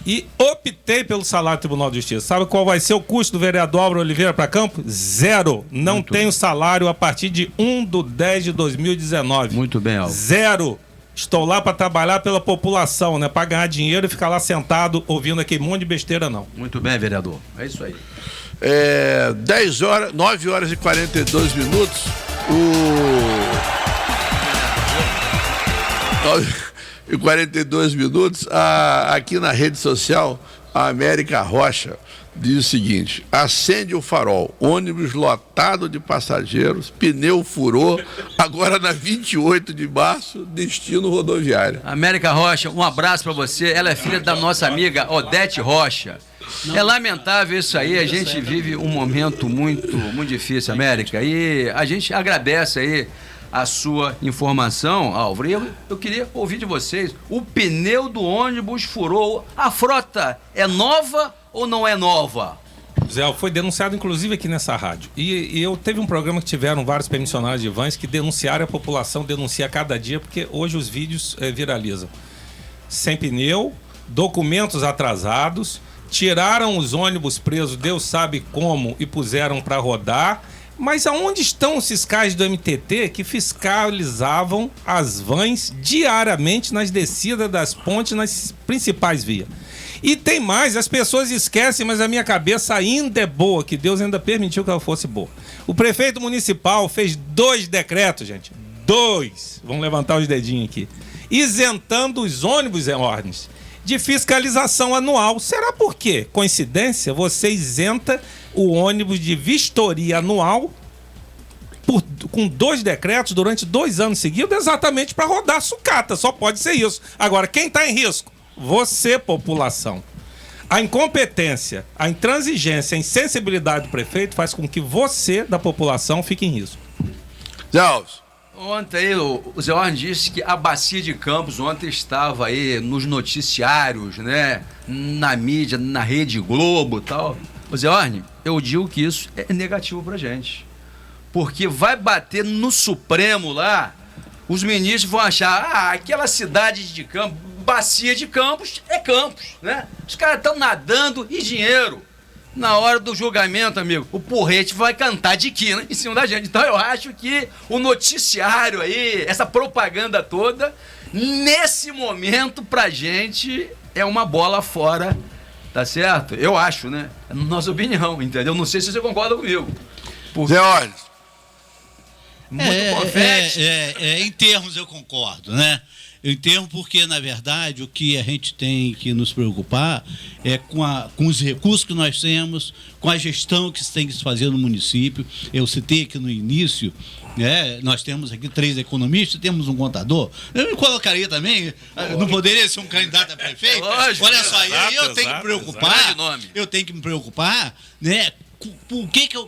e optei pelo salário do Tribunal de Justiça. Sabe qual vai ser o custo do vereador Álvaro Oliveira para Campos? Zero. Não tenho salário a partir de 1/10/2019. Muito bem, Álvaro. Zero. Estou lá para trabalhar pela população, né? Para ganhar dinheiro e ficar lá sentado ouvindo aquele monte de besteira, não. Muito bem, vereador. É isso aí. 9 horas e 42 minutos. 9 e 42 minutos. Aqui na rede social, a América Rocha diz o seguinte: acende o farol, ônibus lotado de passageiros, pneu furou, agora na 28 de março, destino rodoviário. América Rocha, um abraço para você. Ela é filha da nossa amiga Odete Rocha. É lamentável isso aí, a gente vive um momento muito difícil, América, e a gente agradece aí a sua informação, Álvaro. Eu queria ouvir de vocês, o pneu do ônibus furou, a frota é nova ou não é nova? Zé, foi denunciado inclusive aqui nessa rádio. E eu teve um programa que tiveram vários permissionários de vans que denunciaram, a população denuncia a cada dia, porque hoje os vídeos viralizam. Sem pneu, documentos atrasados, tiraram os ônibus presos, Deus sabe como, e puseram para rodar. Mas aonde estão os fiscais do MTT que fiscalizavam as vans diariamente nas descidas das pontes, nas principais vias? E tem mais, as pessoas esquecem, mas a minha cabeça ainda é boa, que Deus ainda permitiu que ela fosse boa. O prefeito municipal fez 2 decretos, gente. 2. Vamos levantar os dedinhos aqui. Isentando os ônibus em ordens de fiscalização anual. Será por quê? Coincidência? Você isenta o ônibus de vistoria anual com 2 decretos durante 2 anos seguidos, exatamente para rodar sucata. Só pode ser isso. Agora, quem está em risco? Você, população. A incompetência, a intransigência, a insensibilidade do prefeito faz com que você, da população, fique em risco. Zé Alves. Ontem o Zé Orne disse que a Bacia de Campos ontem estava aí nos noticiários, né? Na mídia, na Rede Globo e tal. O Zé Orne, eu digo que isso é negativo pra gente. Porque vai bater no Supremo lá, os ministros vão achar, aquela cidade de Campos, Bacia de Campos é Campos, né? Os caras estão nadando em dinheiro. Na hora do julgamento, amigo, o porrete vai cantar de quina em cima da gente. Então eu acho que o noticiário aí, essa propaganda toda, nesse momento pra gente é uma bola fora, tá certo? Eu acho, né? É a nossa opinião, entendeu? Não sei se você concorda comigo. Zé Orne. Muito confete. Em termos eu concordo, né? Em termos porque, na verdade, o que a gente tem que nos preocupar é com os recursos que nós temos, com a gestão que se tem que se fazer no município. Eu citei aqui no início, né, nós temos aqui 3 economistas, temos um contador. Eu me colocaria também, não poderia ser um candidato a prefeito? Lógico, olha só, aí eu tenho que me preocupar, né?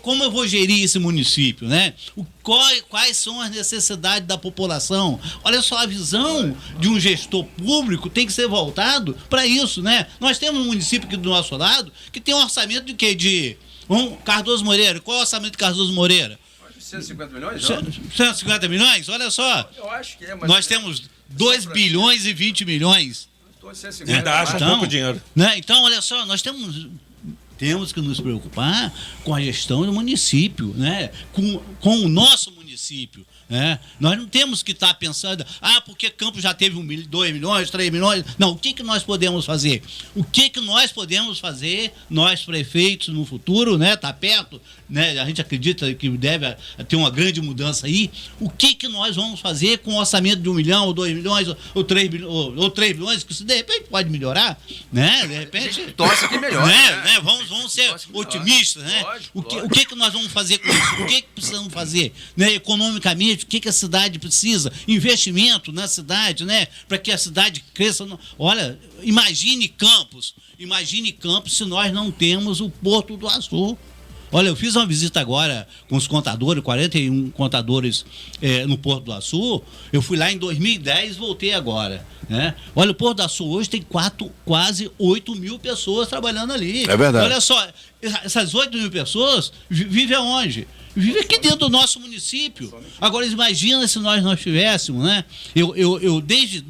Como eu vou gerir esse município, né? Quais são as necessidades da população? Olha só, a visão de um gestor público tem que ser voltado para isso, né? Nós temos um município aqui do nosso lado que tem um orçamento de quê? De Cardoso Moreira. Qual é o orçamento de Cardoso Moreira? 150 milhões? 150 milhões? Olha só. Eu acho que é, mas nós temos 2 bilhões e 20 milhões. Ainda acha um pouco dinheiro. Né? Então, olha só, nós temos que nos preocupar com a gestão do município, né? Com o nosso município, né? Nós não temos que estar pensando, porque Campos já teve 2 milhões, 3 milhões. Não, o que nós podemos fazer? O que nós podemos fazer, nós prefeitos no futuro, né? Tá perto, né? A gente acredita que deve ter uma grande mudança aí. O que nós vamos fazer com o orçamento de 1 milhão, ou 2 milhões, ou 3 bilhões, que isso de repente pode melhorar, né? De repente... Torce que melhora. Né? Vamos ser otimistas, né? Lógico. O que nós vamos fazer com isso? O que precisamos fazer, né? Economicamente, o que a cidade precisa? Investimento na cidade, né? Para que a cidade cresça. Olha, imagine Campos se nós não temos o Porto do Açu. Olha, eu fiz uma visita agora com os contadores, 41 contadores no Porto do Açu. Eu fui lá em 2010 e voltei agora, né? Olha, o Porto do Açu hoje tem quase 8 mil pessoas trabalhando ali. É verdade. Olha só, essas 8 mil pessoas vivem aonde? Vive aqui dentro do nosso município. Agora, imagina se nós não tivéssemos, né? Eu desde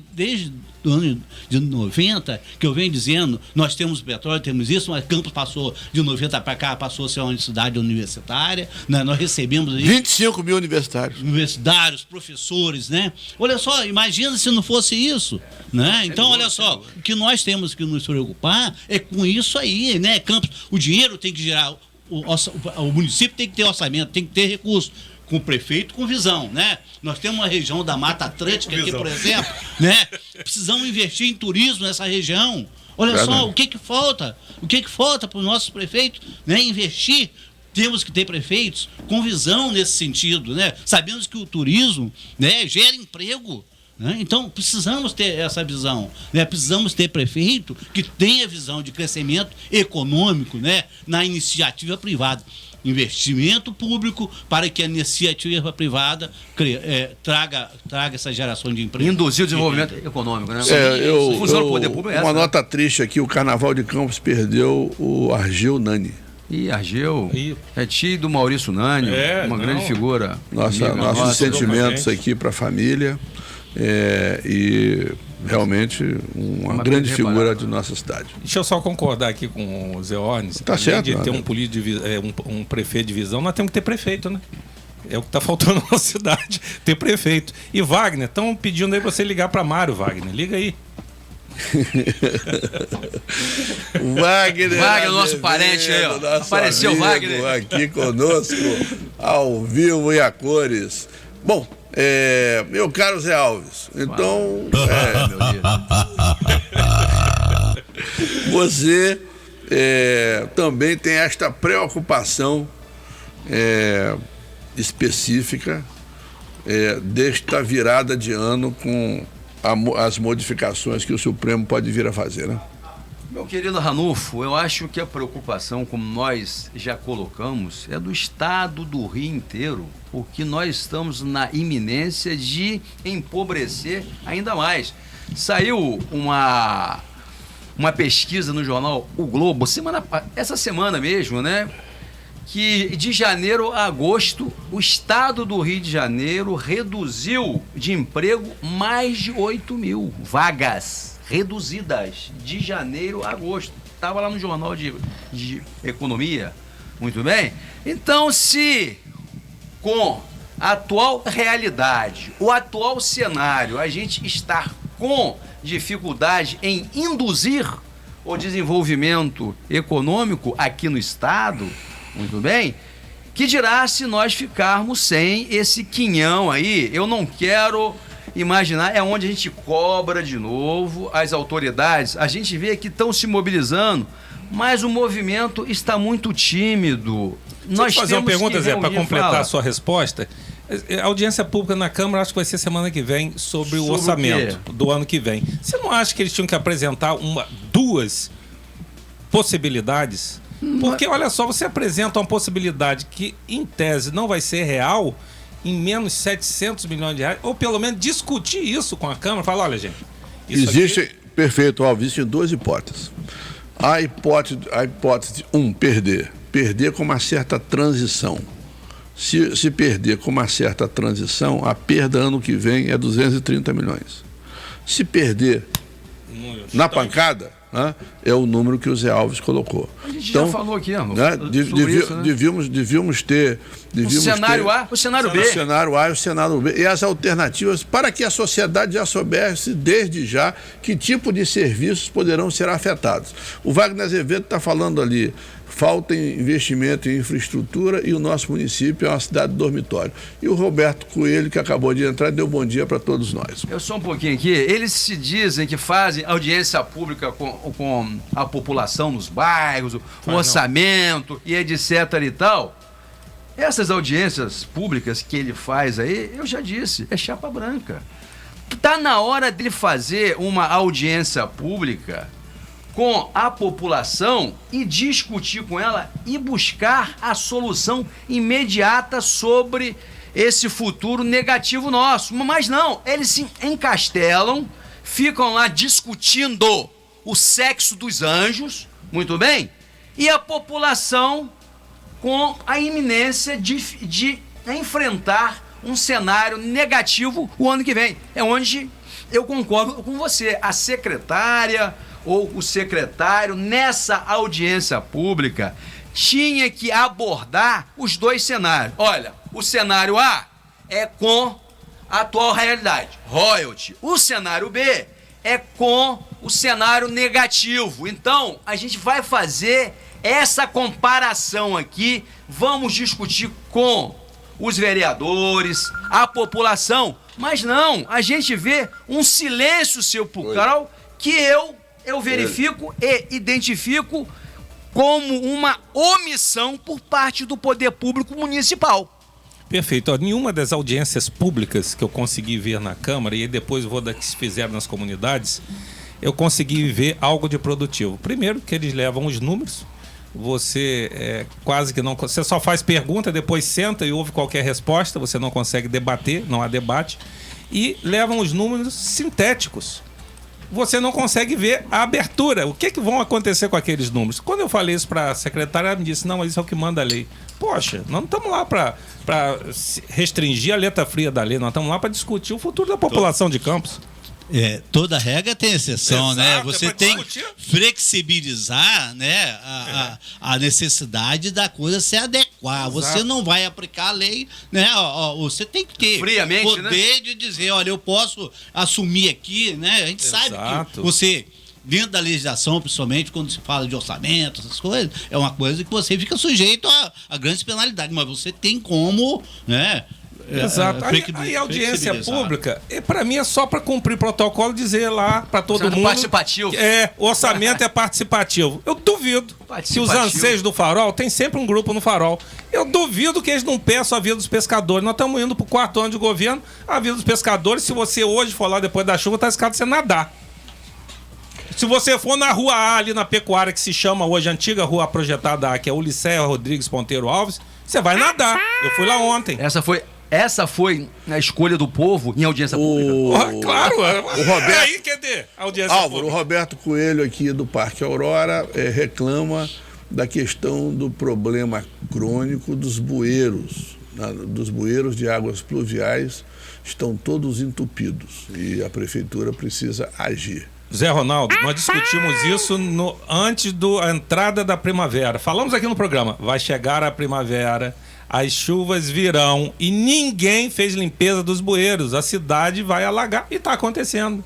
o ano de 90, que eu venho dizendo, nós temos petróleo, temos isso, mas Campos passou de 90 para cá, passou a ser uma cidade universitária, né? Nós recebemos... 25 mil universitários, professores, né? Olha só, imagina se não fosse isso, né? Então, olha só, o que nós temos que nos preocupar é com isso aí, né? Campos, o dinheiro tem que girar... O município tem que ter orçamento, tem que ter recurso, com o prefeito, com visão, né? Nós temos uma região da Mata Atlântica aqui, por exemplo, né? Precisamos investir em turismo nessa região. Olha só, o que falta? O que falta para os nossos prefeitos, né? Investir. Temos que ter prefeitos com visão nesse sentido, né? Sabemos que o turismo, né, gera emprego. Né? Então, precisamos ter essa visão, né? Precisamos ter prefeito que tenha visão de crescimento econômico, né? Na iniciativa privada. Investimento público para que a iniciativa privada traga essa geração de emprego. Induzir o desenvolvimento econômico, né? Uma nota triste aqui, o Carnaval de Campos perdeu o Argel Nani. E Argel, é tio do Maurício Nânio, grande figura. Nossos sentimentos aqui para a família e realmente uma grande figura de nossa cidade. Deixa eu só concordar aqui com o Zé Ornes. Tá certo. De ter um prefeito de divisão, nós temos que ter prefeito, né? É o que está faltando na cidade, ter prefeito. E Wagner, estão pedindo aí para você ligar para Mário, Wagner. Liga aí. Wagner, nosso parente aí, ó. Apareceu o Wagner aqui conosco, ao vivo e a cores. Bom, meu caro Zé Alves, então você também tem esta preocupação específica desta virada de ano com as modificações que o Supremo pode vir a fazer, né? Meu querido Ranulfo, eu acho que a preocupação, como nós já colocamos, é do estado do Rio inteiro, porque nós estamos na iminência de empobrecer ainda mais. Saiu uma pesquisa no jornal O Globo, essa semana mesmo, né? Que de janeiro a agosto, o estado do Rio de Janeiro reduziu de emprego mais de 8 mil vagas reduzidas de janeiro a agosto. Estava lá no Jornal de Economia, muito bem? Então, se com a atual realidade, o atual cenário, a gente está com dificuldade em induzir o desenvolvimento econômico aqui no estado, muito bem, que dirá se nós ficarmos sem esse quinhão aí. Eu não quero imaginar, é onde a gente cobra de novo as autoridades. A gente vê que estão se mobilizando, mas o movimento está muito tímido. Nós fazer uma pergunta, Zé, para completar a sua resposta. A audiência pública na Câmara acho que vai ser semana que vem sobre o orçamento do ano que vem. Você não acha que eles tinham que apresentar duas possibilidades? Porque, olha só, você apresenta uma possibilidade que, em tese, não vai ser real em menos 700 milhões de reais, ou pelo menos discutir isso com a Câmara. Fala, olha, gente... Perfeito, Alves, existem duas hipóteses. A hipótese de, perder com uma certa transição. Se perder com uma certa transição, a perda ano que vem é 230 milhões. Se perder na pancada... é o número que o Zé Alves colocou. A gente já falou aqui, devíamos ter o cenário A, o cenário B. O cenário A e o cenário B. E as alternativas para que a sociedade já soubesse desde já que tipo de serviços poderão ser afetados. O Wagner Azevedo está falando ali, falta investimento em infraestrutura e o nosso município é uma cidade dormitório. E o Roberto Coelho, que acabou de entrar, deu bom dia para todos nós. Eu só um pouquinho aqui. Eles se dizem que fazem audiência pública com a população nos bairros, o orçamento e etc e tal. Essas audiências públicas que ele faz aí, eu já disse, é chapa branca. Está na hora dele fazer uma audiência pública com a população e discutir com ela e buscar a solução imediata sobre esse futuro negativo nosso. Mas não, eles se encastelam, ficam lá discutindo o sexo dos anjos, muito bem, e a população com a iminência de enfrentar um cenário negativo o ano que vem. É onde eu concordo com você. A secretária ou o secretário, nessa audiência pública, tinha que abordar os dois cenários. Olha, o cenário A é com a atual realidade, royalty. O cenário B é com o cenário negativo. Então, a gente vai fazer essa comparação aqui, vamos discutir com os vereadores, a população, mas não, a gente vê um silêncio sepulcral que eu verifico e identifico como uma omissão por parte do poder público municipal. Perfeito. Ó, nenhuma das audiências públicas que eu consegui ver na Câmara, e depois vou dar que se fizeram nas comunidades, eu consegui ver algo de produtivo. Primeiro, que eles levam os números, você quase que não... Você só faz pergunta, depois senta e ouve qualquer resposta, você não consegue debater, não há debate, e levam os números sintéticos. você não consegue ver a abertura. O que vão acontecer com aqueles números? Quando eu falei isso para a secretária, ela me disse, não, mas isso é o que manda a lei. Poxa, nós não estamos lá para restringir a letra fria da lei, nós estamos lá para discutir o futuro da população de Campos. Toda regra tem exceção, Exato, né? Você tem que flexibilizar, né, a necessidade da coisa se adequar. Exato. Você não vai aplicar a lei, né? Você tem que ter friamente, poder, né, de dizer, olha, eu posso assumir aqui, né? A gente sabe que você, dentro da legislação, principalmente quando se fala de orçamento, essas coisas, é uma coisa que você fica sujeito a grandes penalidades, mas você tem como, né? Exato. Aí a audiência pública, para mim, é só para cumprir protocolo, dizer lá para todo mundo. Participativo. O orçamento é participativo. Eu duvido que os anseios do Farol, tem sempre um grupo no Farol. Eu duvido que eles não peçam a vida dos pescadores. Nós estamos indo para o 4º ano de governo, a vida dos pescadores. Se você hoje for lá depois da chuva, está escado você nadar. Se você for na rua A, ali na pecuária, que se chama hoje antiga rua projetada A, que é Ulisséia Rodrigues Ponteiro Alves, você vai nadar. Eu fui lá ontem. Essa foi a escolha do povo em audiência pública. Claro, o Roberto, aí quer dizer, audiência Álvaro, pública. O Roberto Coelho aqui do Parque Aurora reclama da questão do problema crônico dos bueiros, dos bueiros de águas pluviais, estão todos entupidos e a prefeitura precisa agir. Zé Ronaldo, nós discutimos isso antes da entrada da primavera. Falamos aqui no programa, vai chegar a primavera, as chuvas virão e ninguém fez limpeza dos bueiros. A cidade vai alagar e está acontecendo.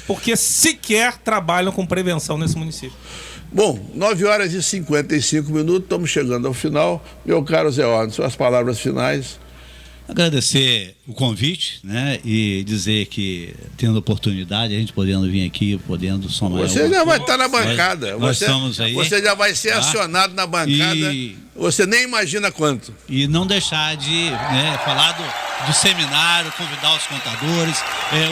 Porque sequer trabalham com prevenção nesse município. Bom, 9h55, estamos chegando ao final. Meu caro Zé Ornes, suas palavras finais. Agradecer o convite, né? E dizer que, tendo oportunidade, a gente podendo vir aqui, podendo somar. Você já vai estar na bancada. Nós estamos aí. Você já vai ser acionado na bancada. Você nem imagina quanto. E não deixar de falar do seminário, convidar os contadores.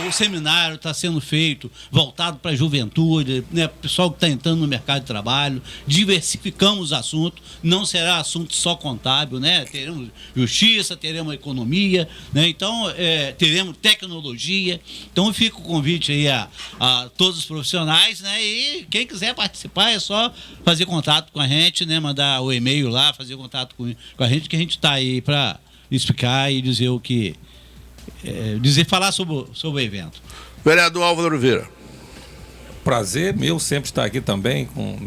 O seminário está sendo feito voltado para a juventude, né? Pessoal que está entrando no mercado de trabalho. Diversificamos os assuntos. Não será assunto só contábil, né? Teremos justiça, teremos economia, né? Então, teremos tecnologia. Então, fica o convite aí a todos os profissionais, né? E quem quiser participar é só fazer contato com a gente, né? Mandar o e-mail lá, fazer contato com a gente, que a gente está aí para explicar e dizer falar sobre o evento. Vereador Álvaro Oliveira. Prazer meu sempre estar aqui também com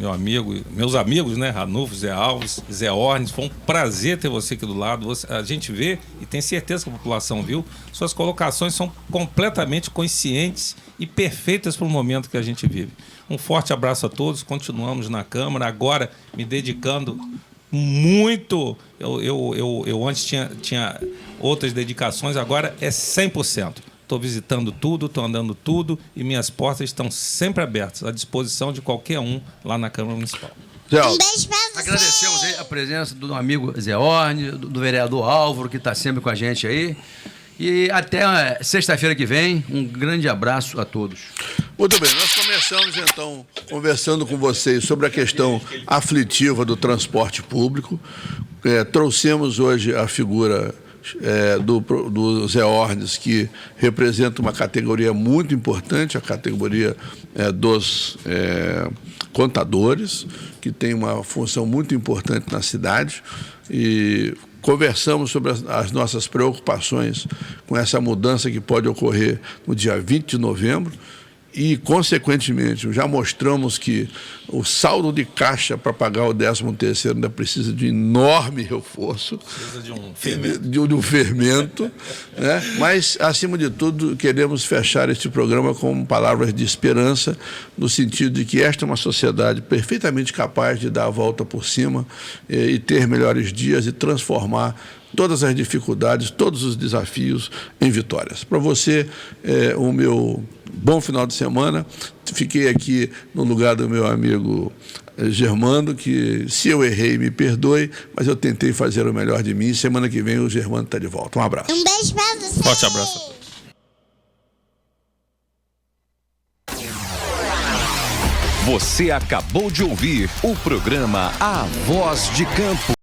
meus amigos, né? Ranulfo, Zé Alves, Zé Ornes. Foi um prazer ter você aqui do lado. A gente vê e tem certeza que a população viu. Suas colocações são completamente conscientes e perfeitas para o momento que a gente vive. Um forte abraço a todos. Continuamos na Câmara, agora me dedicando muito. Eu antes tinha outras dedicações, agora é 100%. Estou visitando tudo, estou andando tudo e minhas portas estão sempre abertas, à disposição de qualquer um lá na Câmara Municipal. Um beijo pra você. Agradecemos aí a presença do amigo Zé Orne, do vereador Álvaro, que está sempre com a gente aí. E até sexta-feira que vem, um grande abraço a todos. Muito bem, nós começamos então conversando com vocês sobre a questão aflitiva do transporte público. Trouxemos hoje a figura do Zé Ornes, que representa uma categoria muito importante, a categoria dos contadores, que tem uma função muito importante na cidade, e conversamos sobre as nossas preocupações com essa mudança que pode ocorrer no dia 20 de novembro e, consequentemente, já mostramos que o saldo de caixa para pagar o 13º ainda precisa de enorme reforço. Precisa de um fermento. De um fermento, né? Mas, acima de tudo, queremos fechar este programa com palavras de esperança, no sentido de que esta é uma sociedade perfeitamente capaz de dar a volta por cima e ter melhores dias e transformar todas as dificuldades, todos os desafios em vitórias. Para você, o meu bom final de semana. Fiquei aqui no lugar do meu amigo Germando, que se eu errei, me perdoe, mas eu tentei fazer o melhor de mim. Semana que vem o Germando está de volta. Um abraço. Um beijo para você. Forte abraço. Você acabou de ouvir o programa A Voz de Campo.